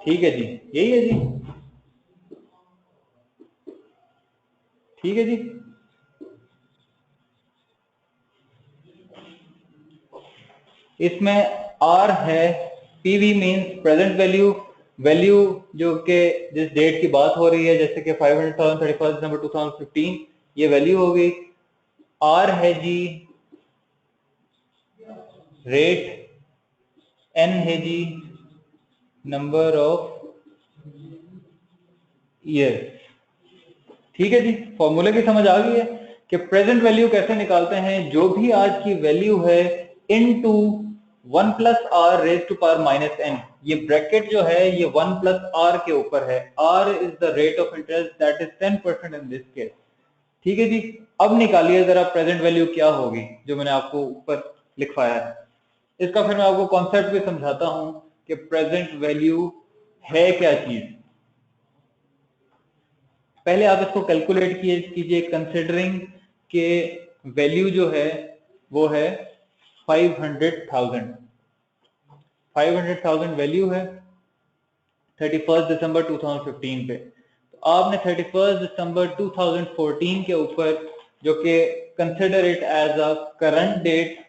ठीक है जी, यही है जी, ठीक है जी। इसमें आर है, PV means present value, value जो कि जिस डेट की बात हो रही है, जैसे कि 500,000 31 दिसंबर 2015, ये वैल्यू हो गई। आर है जी रेट, एन है जी नंबर ऑफ ईयर। ठीक है जी, फॉर्मूले की समझ आ गई है कि प्रेजेंट वैल्यू कैसे निकालते हैं? जो भी आज की वैल्यू है into 1 plus r raise to power minus n. ये ब्रैकेट जो है ये 1 प्लस आर के ऊपर है। R is the rate of interest that is 10% in this case. ठीक है जी, अब निकालिए जरा प्रेजेंट वैल्यू क्या होगी जो मैंने आपको ऊपर लिखवाया है। इसका फिर मैं आपको कॉन्सेप्ट भी समझाता हूं कि प्रेजेंट वैल्यू है क्या चीज। पहले आप इसको कैलकुलेट कीजिए कंसिडरिंग के वैल्यू जो है वो है 500,000। 500,000 वैल्यू है 31 दिसंबर 2015 पे। तो आपने 31 दिसंबर 2014 के ऊपर, जो कि consider it as a current date,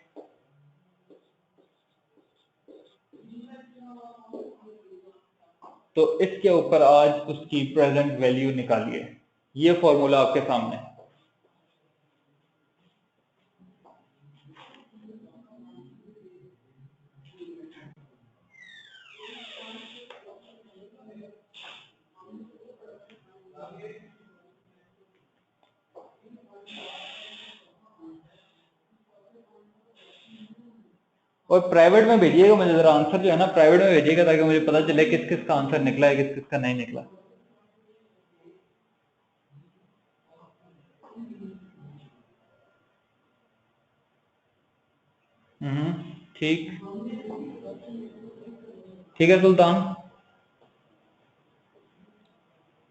तो इसके ऊपर आज उसकी प्रेजेंट वैल्यू निकालिए। ये फॉर्मूला आपके सामने। और प्राइवेट में भेजिएगा मुझे जरा, आंसर जो है ना प्राइवेट में भेजिएगा, ताकि मुझे पता चले किस किस का आंसर निकला है, किस किस का नहीं निकला। ठीक, ठीक है सुल्तान।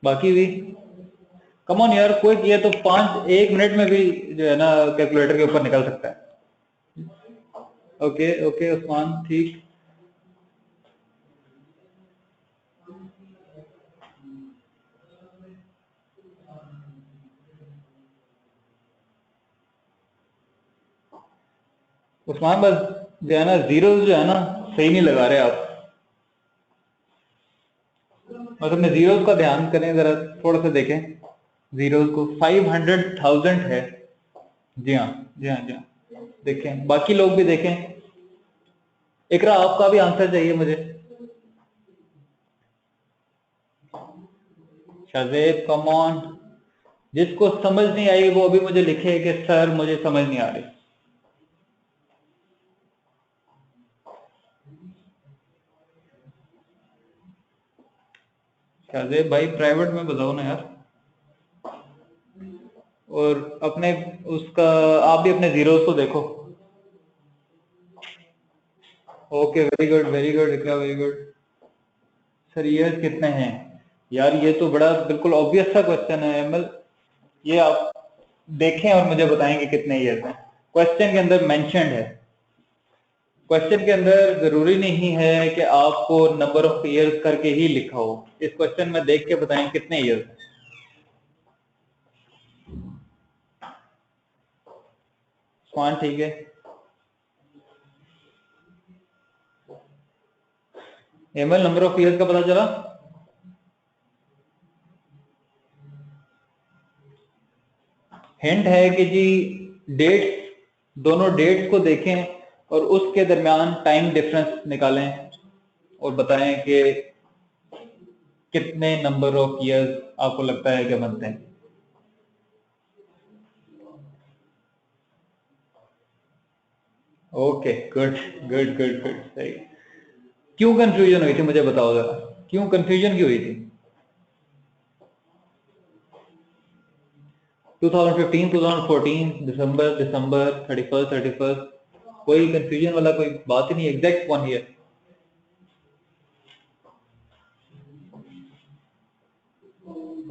बाकी भी कम ऑन यार, कोई ये तो 1 मिनट में भी जो है ना कैलकुलेटर के ऊपर निकल सकता है। ओके ओके उस्मान, ठीक। उस्मान बस जो है ना जीरो जो है ना सही नहीं लगा रहे आप। और अपने जीरोस का ध्यान करें जरा, थोड़ा सा देखें जीरोस को। 500,000 है। जी हाँ, जी हाँ, जी हाँ, देखें, बाकी लोग भी देखें। इकरा आपका भी आंसर चाहिए मुझे। शाजेब कम ऑन, जिसको समझ नहीं आई वो अभी मुझे लिखे कि सर मुझे समझ नहीं आ रही। शाजेब भाई प्राइवेट में बताओ ना यार। और अपने उसका आप भी अपने जीरोस को देखो। Okay, very good very good Iqra, very good. Sir years कितने हैं यार? ये तो बड़ा बिल्कुल ऑब्वियस सा क्वेश्चन है एमएल। ये आप देखें और मुझे बताएंगे कितने ईयर्स हैं। क्वेश्चन के अंदर मेंशन्ड है। क्वेश्चन के अंदर जरूरी नहीं है कि आपको नंबर ऑफ ईयर्स करके ही लिखा हो। इस क्वेश्चन में देख के बताएं कितने ईयर्स हैं। कौन ठीक है? एमएल नंबर ऑफ ईयर्स का पता चला? हिंट है कि जी डेट्स, दोनों डेट्स को देखें और उसके दरमियान टाइम डिफरेंस निकालें और बताएं कि कितने नंबर ऑफ ईयर्स आपको लगता है कि बनते हैं। Okay, good good good good, सही। क्यों कंफ्यूजन हुई थी मुझे बताओ जरा, क्यों कंफ्यूजन क्यों हुई थी? 2015, 2014, दिसंबर दिसंबर, 31 कोई कंफ्यूजन वाला कोई बात ही नहीं, exact 1 year.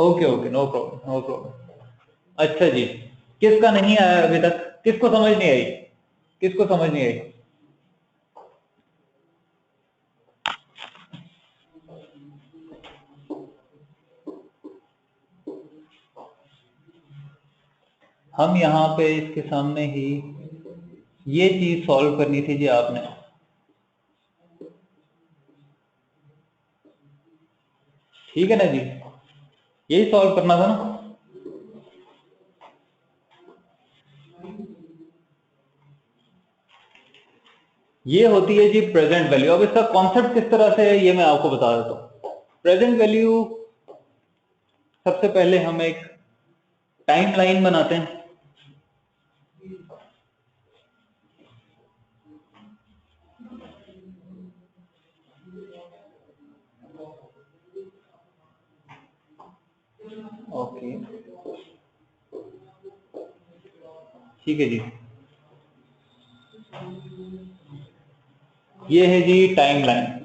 Okay okay, no problem no problem. अच्छा जी, किसका नहीं आया अभी तक? किसको समझ नहीं आई? किसको समझ नहीं आई? हम यहाँ पे इसके सामने ही ये चीज सॉल्व करनी थी जी आपने। ठीक है ना जी, यही सॉल्व करना था ना। ये होती है जी प्रेजेंट वैल्यू। अब इसका कॉन्सेप्ट किस तरह से है ये मैं आपको बता देता हूँ। प्रेजेंट वैल्यू, सबसे पहले हम एक टाइम लाइन बनाते हैं। ओके, ठीक है जी, ये है जी टाइम लाइन।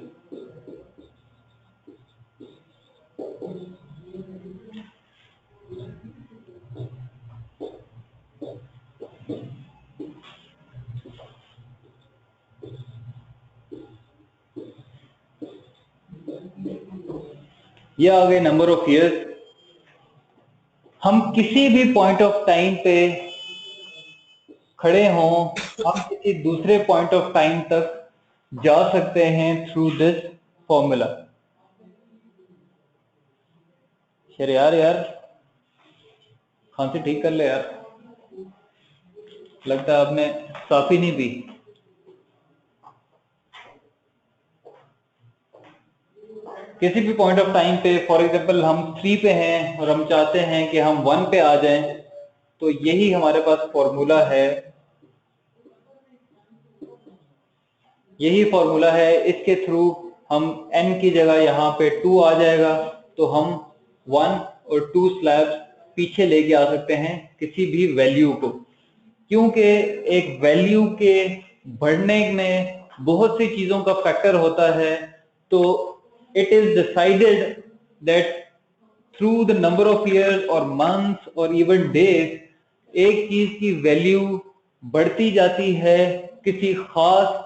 ये आ गए नंबर ऑफ ईयर्स। हम किसी भी पॉइंट ऑफ टाइम पे खड़े हों, हम किसी दूसरे पॉइंट ऑफ टाइम तक जा सकते हैं थ्रू दिस फॉर्मूला। यार खांसी ठीक कर ले यार, लगता है आपने काफी नहीं पी। किसी भी पॉइंट ऑफ टाइम पे, फॉर एग्जांपल हम 3 पे हैं और हम चाहते हैं कि हम 1 पे आ जाएं, तो यही हमारे पास फॉर्मूला है, यही फॉर्मूला है। इसके थ्रू हम n की जगह यहाँ पे 2 आ जाएगा, तो हम 1 और 2 स्लैब पीछे लेके आ सकते हैं किसी भी वैल्यू को, क्योंकि एक वैल्यू के बढ़ने में बहुत सी चीजों का फैक्टर होता है। तो it is decided that through the number of years और मंथ्स और इवन डेज एक चीज की वैल्यू बढ़ती जाती है किसी खास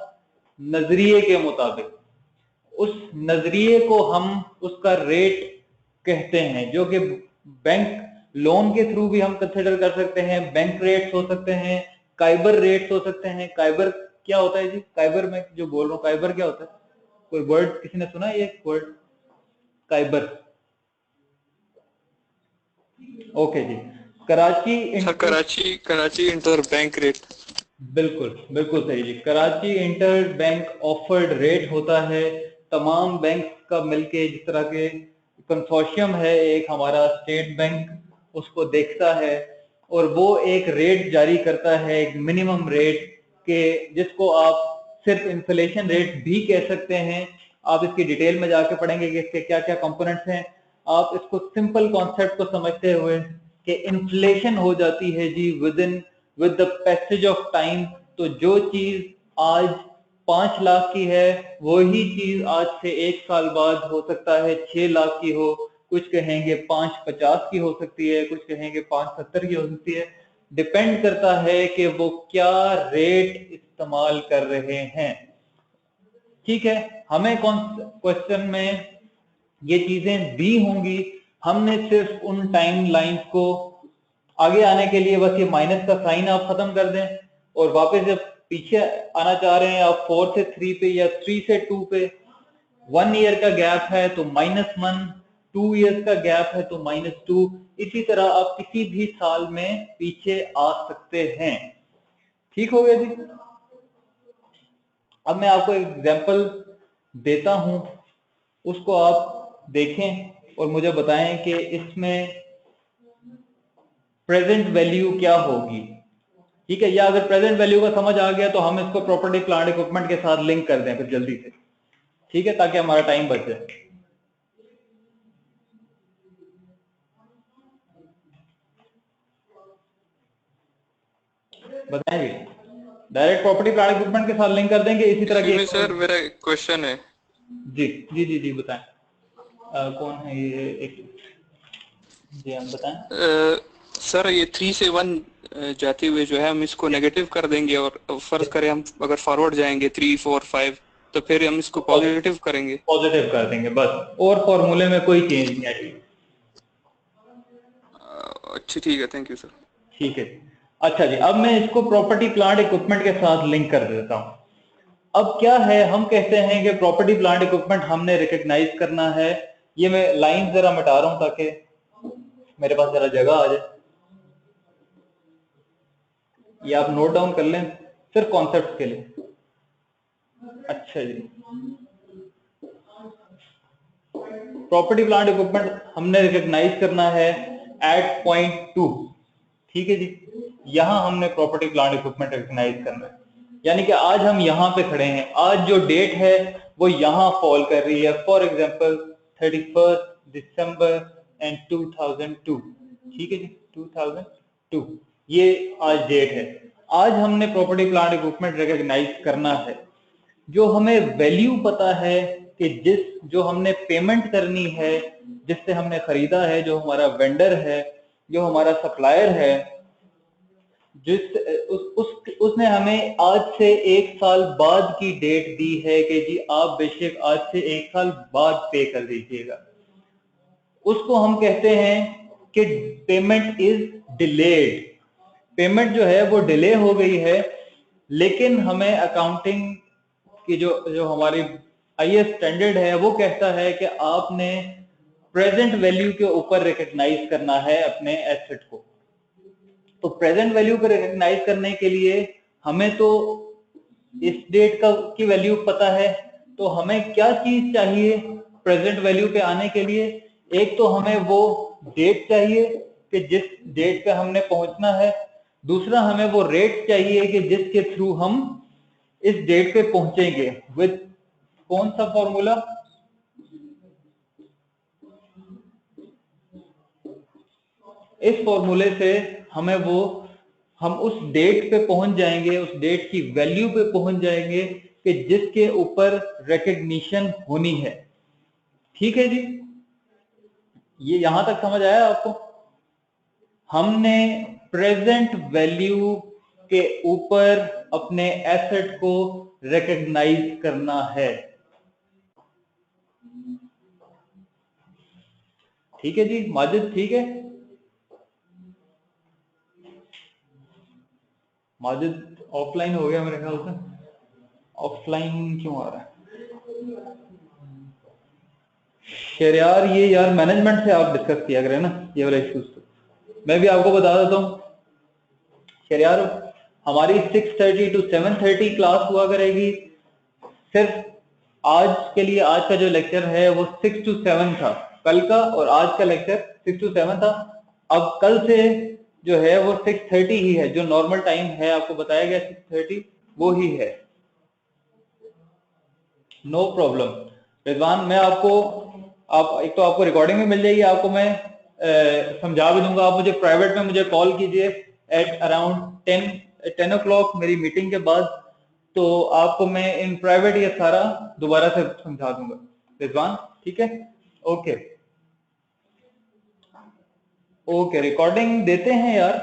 नजरिए के मुताबिक। उस नजरिए को हम उसका रेट कहते हैं, जो कि बैंक लोन के थ्रू भी हम कंसिडर कर सकते हैं। बैंक रेट्स हो सकते हैं, काइबर रेट्स हो सकते हैं। काइबर क्या होता है जी? काइबर में जो बोल रहा हूँ, काइबर क्या होता है? कोई वर्ड किसी ने सुना है ये वर्ड काइबर? ओके जी, कराची इंटर बैंक रेट। बिल्कुल बिल्कुल सही जी। Karachi inter bank offered rate होता है। तमाम बैंक का मिलके जिस तरह के कंसोर्शियम है, एक हमारा स्टेट बैंक उसको देखता है और वो एक रेट जारी करता है, एक मिनिमम रेट के, जिसको आप सिर्फ इन्फ्लेशन रेट भी कह सकते हैं। आप इसकी डिटेल में जाके पढ़ेंगे कि इसके क्या क्या कंपोनेंट्स हैं। आप इसको सिंपल कॉन्सेप्ट को समझते हुए कि इन्फ्लेशन हो जाती है जी with the passage of time. तो जो चीज आज 5 लाख की है, वही चीज आज से 1 साल बाद हो सकता है 6 लाख की हो। कुछ कहेंगे 550 की हो सकती है, कुछ कहेंगे 570 की हो सकती है। डिपेंड करता है कि वो क्या रेट इस्तेमाल कर रहे हैं। ठीक है, हमें कौन क्वेश्चन में ये चीजें दी होंगी, हमने सिर्फ उन टाइम लाइंस को आगे आने के लिए बस ये माइनस का साइन आप खत्म कर दें, और वापस जब पीछे आना चाह रहे हैं आप 4 से 3 पे या 3 से 2 पे, 1 ईयर का गैप है तो -1, 2 ईयर्स का गैप है तो -2। इसी तरह आप किसी भी साल में पीछे आ सकते हैं। ठीक हो गया जी। अब मैं आपको एक एग्जांपल देता हूं, उसको आप देखें और मुझे बताएं कि इसमें प्रेजेंट वैल्यू क्या होगी। ठीक है, या अगर प्रेजेंट वैल्यू का समझ आ गया तो हम इसको प्रॉपर्टी प्लांट इक्विपमेंट के साथ लिंक कर दें फिर जल्दी से। ठीक है, ताकि हमारा टाइम बच जाए। बताएं जी, डायरेक्ट प्रॉपर्टी प्लांट इक्विपमेंट के साथ लिंक कर देंगे इसी तरह की। सर मेरा क्वेश्चन है। जी जी जी जी बताएं। कौन है ये? एक जी हम बताएं। सर ये 3 से 1 जाते हुए जो है हम इसको नेगेटिव कर देंगे, और फर्ज करें हम अगर फॉरवर्ड जाएंगे 3, 4, 5, तो फिर हम इसको पॉजिटिव करेंगे। पॉजिटिव कर देंगे बस, और फॉर्मूले में कोई चेंज नहीं आएगी। अच्छा ठीक है, थैंक यू सर। ठीक है, अच्छा जी। अब मैं इसको प्रॉपर्टी प्लांट इक्विपमेंट के साथ लिंक कर देता हूं। अब क्या है, हम कहते हैं कि प्रॉपर्टी प्लांट इक्विपमेंट हमने रिकॉग्नाइज करना है। ये मैं लाइन जरा मिटा रहा हूं ताकि मेरे पास जरा जगह आ जाए। ये आप नोट डाउन कर लें सिर्फ कॉन्सेप्ट के लिए। अच्छा जी, प्रॉपर्टी प्लांट इक्विपमेंट हमने रिकॉग्नाइज करना है एट पॉइंट 2। ठीक है जी, यहां हमने प्रॉपर्टी प्लांट इक्विपमेंट रिकॉग्नाइज करना है। यानी कि आज हम यहां पे खड़े हैं, आज जो डेट है वो यहां फॉल कर रही है। For example 31 December and 2002। ठीक है जी, 2002 ये आज डेट है। आज हमने प्रॉपर्टी प्लांट इक्विपमेंट रिकॉग्नाइज करना है। जो हमें वैल्यू पता है कि जो हमने पेमेंट करनी है, जिससे हमने खरीदा है, जो हमारा वेंडर है, जो हमारा सप्लायर है, उसने हमें आज से 1 साल बाद की डेट दी है कि जी आप बेशक आज से 1 साल बाद पे कर दीजिएगा। उसको हम कहते हैं कि पेमेंट इज डिलेड। पेमेंट जो है वो डिले हो गई है, लेकिन हमें अकाउंटिंग की जो हमारी आईएएस स्टैंडर्ड है वो कहता है कि आपने प्रेजेंट वैल्यू के ऊपर रिकॉग्नाइज करना है अपने एसेट को। तो प्रेजेंट वैल्यू को रिकॉग्नाइज करने के लिए हमें तो इस डेट का की वैल्यू पता है, तो हमें क्या चीज चाहिए प्रेजेंट वैल्यू पे आने के लिए? एक तो हमें वो डेट चाहिए कि जिस डेट पे हमने पहुंचना है, दूसरा हमें वो रेट चाहिए कि जिसके थ्रू हम इस डेट पे पहुंचेंगे। विद कौन सा फॉर्मूला? इस फॉर्मूले से हमें हम उस डेट पे पहुंच जाएंगे, उस डेट की वैल्यू पे पहुंच जाएंगे कि जिसके ऊपर रिकग्निशन होनी है। ठीक है जी, ये यहां तक समझ आया आपको? हमने प्रेजेंट वैल्यू के ऊपर अपने एसेट को रिकग्नाइज करना है। ठीक है जी माजिद, ठीक है? माजिद ऑफलाइन हो गया मेरे ख्याल से। ऑफलाइन क्यों आ रहा है? यार ये यार मैनेजमेंट से आप डिस्कस किया करें ना ये वाला इश्यूज। तो मैं भी आपको बता देता हूँ यार, हमारी 6:30 to 7:30 क्लास हुआ करेगी। सिर्फ आज के लिए आज का जो लेक्चर है वो 6 to 7 था कल का, और आज का लेक्चर 6 to 7 था। अब कल से जो है वो 6:30 ही है, जो नॉर्मल टाइम है आपको बताया गया 6:30 वो ही है। नो प्रॉब्लम रिजवान, मैं आपको एक तो आपको रिकॉर्डिंग में मिल जाएगी, आपको मैं समझा भी दूंगा। आप मुझे प्राइवेट में मुझे कॉल कीजिए एट अराउंड 10 o'clock मेरी मीटिंग के बाद, तो आपको मैं इन प्राइवेट ये सारा दोबारा से समझा दूंगा रिजवान। ठीक है, ओके ओके। रिकॉर्डिंग देते हैं यार,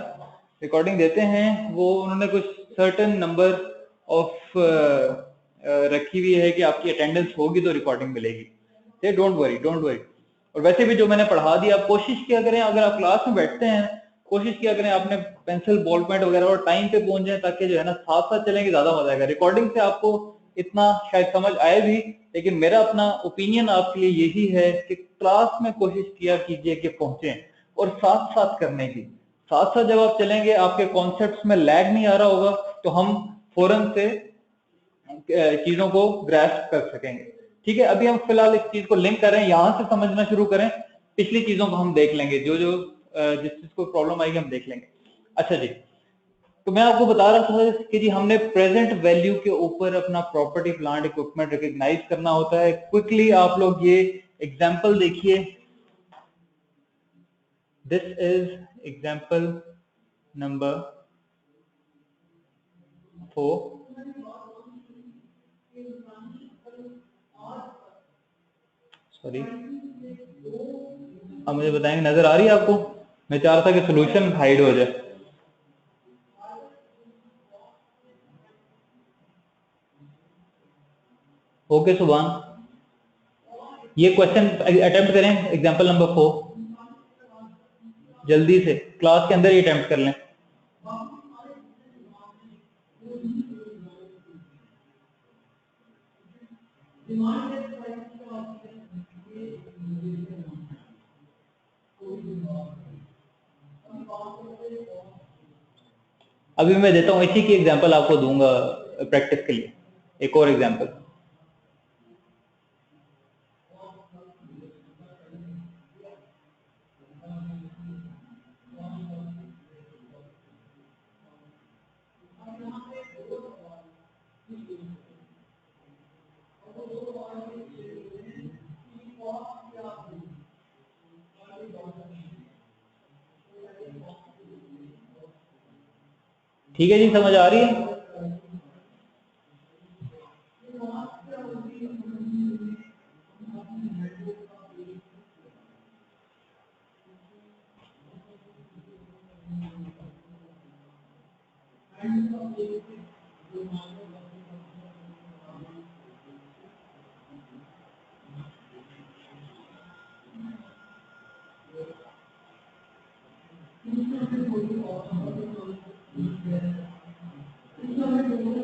रिकॉर्डिंग देते हैं। वो उन्होंने कुछ सर्टेन नंबर ऑफ रखी हुई है कि आपकी अटेंडेंस होगी तो रिकॉर्डिंग मिलेगी। Don't worry, don't worry. और वैसे भी जो मैंने पढ़ा दिया, आप कोशिश किया करें, अगर आप क्लास में बैठते हैं कोशिश किया करें आपने पेंसिल बॉल पॉइंट वगैरह और टाइम पे पहुंच जाए, ताकि जो है ना साथ साथ चलेंगे ज्यादा मजा आएगा। रिकॉर्डिंग से आपको इतना शायद समझ आए भी, लेकिन मेरा अपना ओपिनियन आपके लिए यही है कि क्लास में कोशिश किया कीजिए कि पहुंचे, और साथ साथ करने की। साथ साथ जब आप चलेंगे आपके कॉन्सेप्ट्स में लैग नहीं आ रहा होगा, तो हम फौरन से चीजों को ग्रैस्प कर सकेंगे। ठीक है, अभी हम फिलहाल इस चीज को लिंक करें, यहां से समझना शुरू करें, पिछली चीजों को हम देख लेंगे, जो जो जिस चीज को प्रॉब्लम आएगी हम देख लेंगे। अच्छा जी, तो मैं आपको बता रहा था कि जी हमने प्रेजेंट वैल्यू के ऊपर अपना प्रॉपर्टी प्लांट इक्विपमेंट रिकॉग्नाइज करना होता है। क्विकली आप लोग ये एग्जांपल देखिए, this is example number 4। Sorry, अब मुझे बताएंगे नजर आ रही है आपको? मैं चाह रहा था कि सोल्यूशन हाइड हो जाए। ओके सुभान, ये क्वेश्चन अटेम्प्ट करें, एग्जांपल नंबर 4 जल्दी से, क्लास के अंदर ही अटेम्प्ट कर लें। अभी मैं देता हूं, इसी की एग्जांपल आपको दूंगा प्रैक्टिस के लिए, एक और एग्जांपल। ठीक है जी, समझ आ रही है?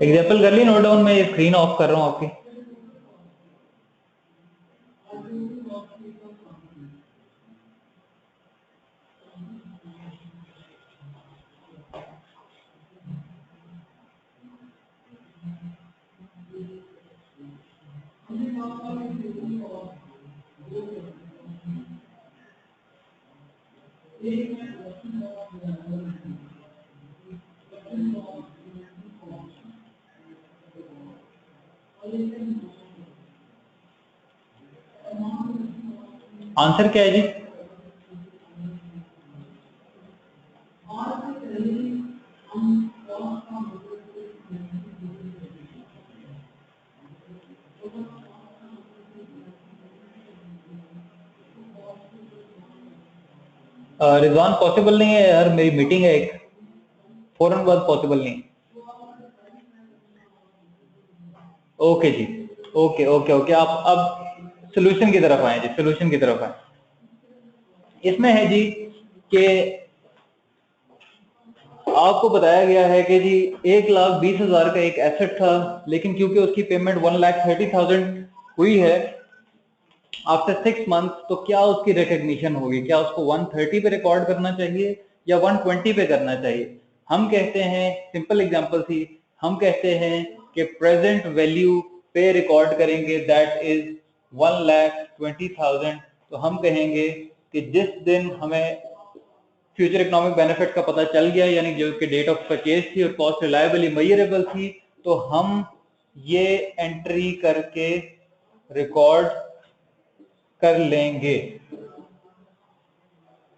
एग्जाम्पल कर ली नोट डाउन, मैं ये स्क्रीन ऑफ कर रहा हूँ आपकी। आंसर क्या है जी? रिजवान पॉसिबल नहीं है यार, मेरी मीटिंग है एक, फौरन बाद पॉसिबल नहीं। ओके जी, ओके ओके ओके, आप अब सोल्यूशन की तरफ आए जी, सोल्यूशन की तरफ आए। इसमें है जी कि आपको बताया गया है कि जी 1,20,000 का एक एसेट था, लेकिन क्योंकि उसकी पेमेंट 1,30,000 हुई है आफ्टर 6 मंथ, तो क्या उसकी रिकॉग्निशन होगी? क्या उसको 130 पे रिकॉर्ड करना चाहिए या 120 पे करना चाहिए? हम कहते हैं, सिंपल एग्जांपल थी, हम कहते हैं कि प्रेजेंट वैल्यू पे रिकॉर्ड करेंगे, दैट इज 1,20,000। तो हम कहेंगे कि जिस दिन हमें फ्यूचर इकोनॉमिक बेनिफिट का पता चल गया, यानी जो कि डेट ऑफ परचेज थी और कॉस्ट रिलायबली मेजरेबल थी, तो हम ये एंट्री करके रिकॉर्ड कर लेंगे।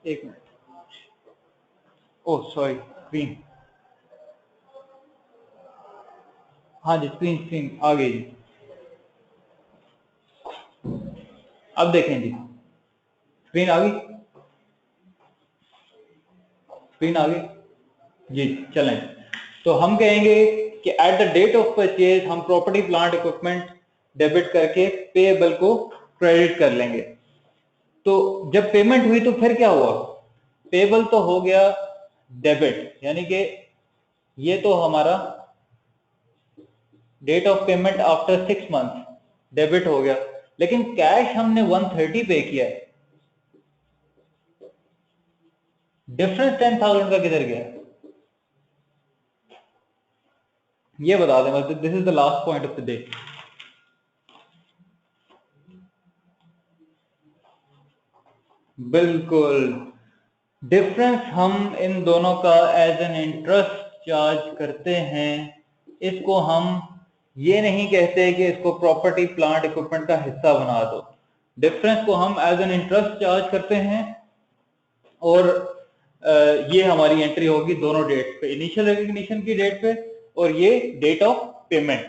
एक मिनट, ओह सॉरी, स्क्रीन, हाँ जी स्क्रीन स्क्रीन आ गई जी। अब देखें जी, स्क्रीन आ गई, स्क्रीन आ गई जी, चलें। तो हम कहेंगे कि at the date of purchase हम प्रॉपर्टी प्लांट इक्विपमेंट डेबिट करके पेएबल को क्रेडिट कर लेंगे। तो जब पेमेंट हुई तो फिर क्या हुआ? पेएबल तो हो गया डेबिट, यानी कि ये तो हमारा date of payment after 6 month debit हो गया, लेकिन कैश हमने 130 पे किया है, डिफरेंस 10,000 का किधर गया? ये बता दें, मतलब this is the last point of the day. बिल्कुल, डिफरेंस हम इन दोनों का एज एन इंटरेस्ट चार्ज करते हैं। इसको हम ये नहीं कहते कि इसको प्रॉपर्टी प्लांट इक्विपमेंट का हिस्सा बना दो, डिफरेंस को हम एज एन इंटरेस्ट चार्ज करते हैं, और ये हमारी एंट्री होगी दोनों डेट पे, इनिशियल रिकॉग्निशन की डेट पे और ये डेट ऑफ पेमेंट।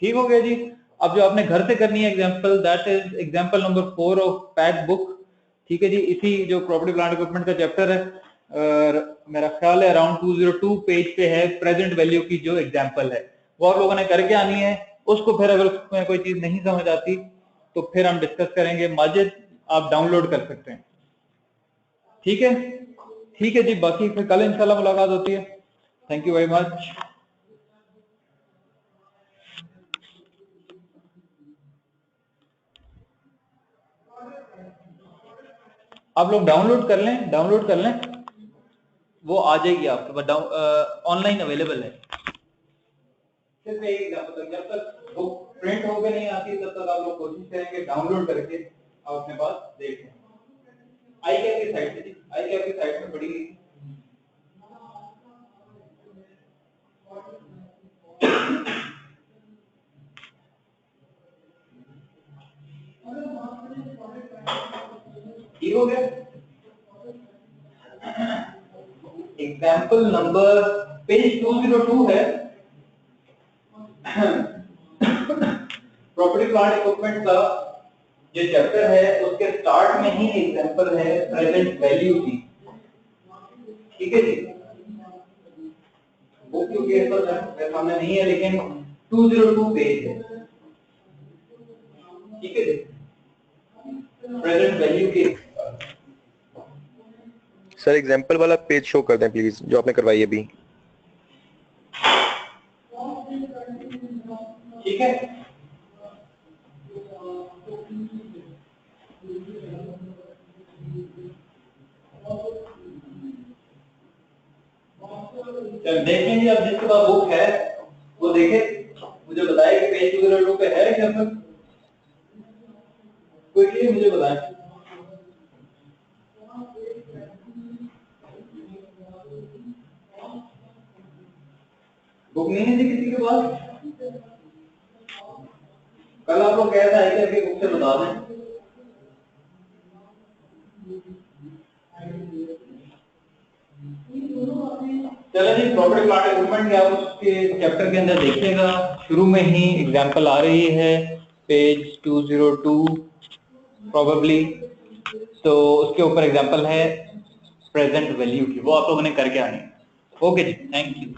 ठीक हो गया जी। अब जो आपने घर से करनी है example, that is example number 4 of pack book. ठीक है जी, इसी जो प्रॉपर्टी प्लांट इक्विपमेंट का चैप्टर है, मेरा ख्याल है अराउंड 202 पेज पे है, प्रेजेंट वैल्यू की जो एग्जांपल है वो आप लोगों ने करके आनी है। उसको फिर अगर उसमें कोई चीज नहीं समझ आती तो फिर हम डिस्कस करेंगे। माजिद आप डाउनलोड कर सकते हैं। ठीक है, ठीक है जी, बाकी फिर कल इंशाल्लाह मुलाकात होती है। Thank you very much. आप लोग डाउनलोड कर लें, डाउनलोड कर लें, वो आ जाएगी आपके पास, ऑनलाइन अवेलेबल है। सिर्फ एक एग्जांपल, जब तक बुक प्रिंट होकर नहीं आती तब तक आप लोग कोशिश करेंगे डाउनलोड करके आप अपने पास देखें। आई कैप की साइट से, आई कैप की साइट में पड़ी हुई। ठीक हो गया। एग्जाम्पल नंबर पेज 202 है, प्रॉपर्टी प्लांट इक्विपमेंट का जो चैप्टर है उसके स्टार्ट में ही एग्जांपल है प्रेजेंट वैल्यू की। ठीक है जी, बुक क्योंकि इस पर मेरे सामने नहीं है, लेकिन 202 पेज है। ठीक है जी, प्रेजेंट वैल्यू की सर एग्जांपल वाला पेज शो कर दें प्लीज, जो आपने करवाई अभी। ठीक है, चल देख लीजिए। अब जिसके पास बुक है वो देखे, मुझे बताए कि पेज 202 पे है एग्जांपल, क्विकली मुझे बताएं। बुक नहीं है जी किसी के पास? कल आप लोग कह रहे थे कि बुक से बता दें। चलो जी, प्रॉपर्टी प्लाट अग्रीमेंट के आप उसके चैप्टर के अंदर देखिएगा, शुरू में ही एग्जांपल आ रही है पेज 202 प्रोबेबली, तो उसके ऊपर एग्जांपल है प्रेजेंट वैल्यू की, वो आप लोगों ने करके आनी है। ओके जी, थैंक यू।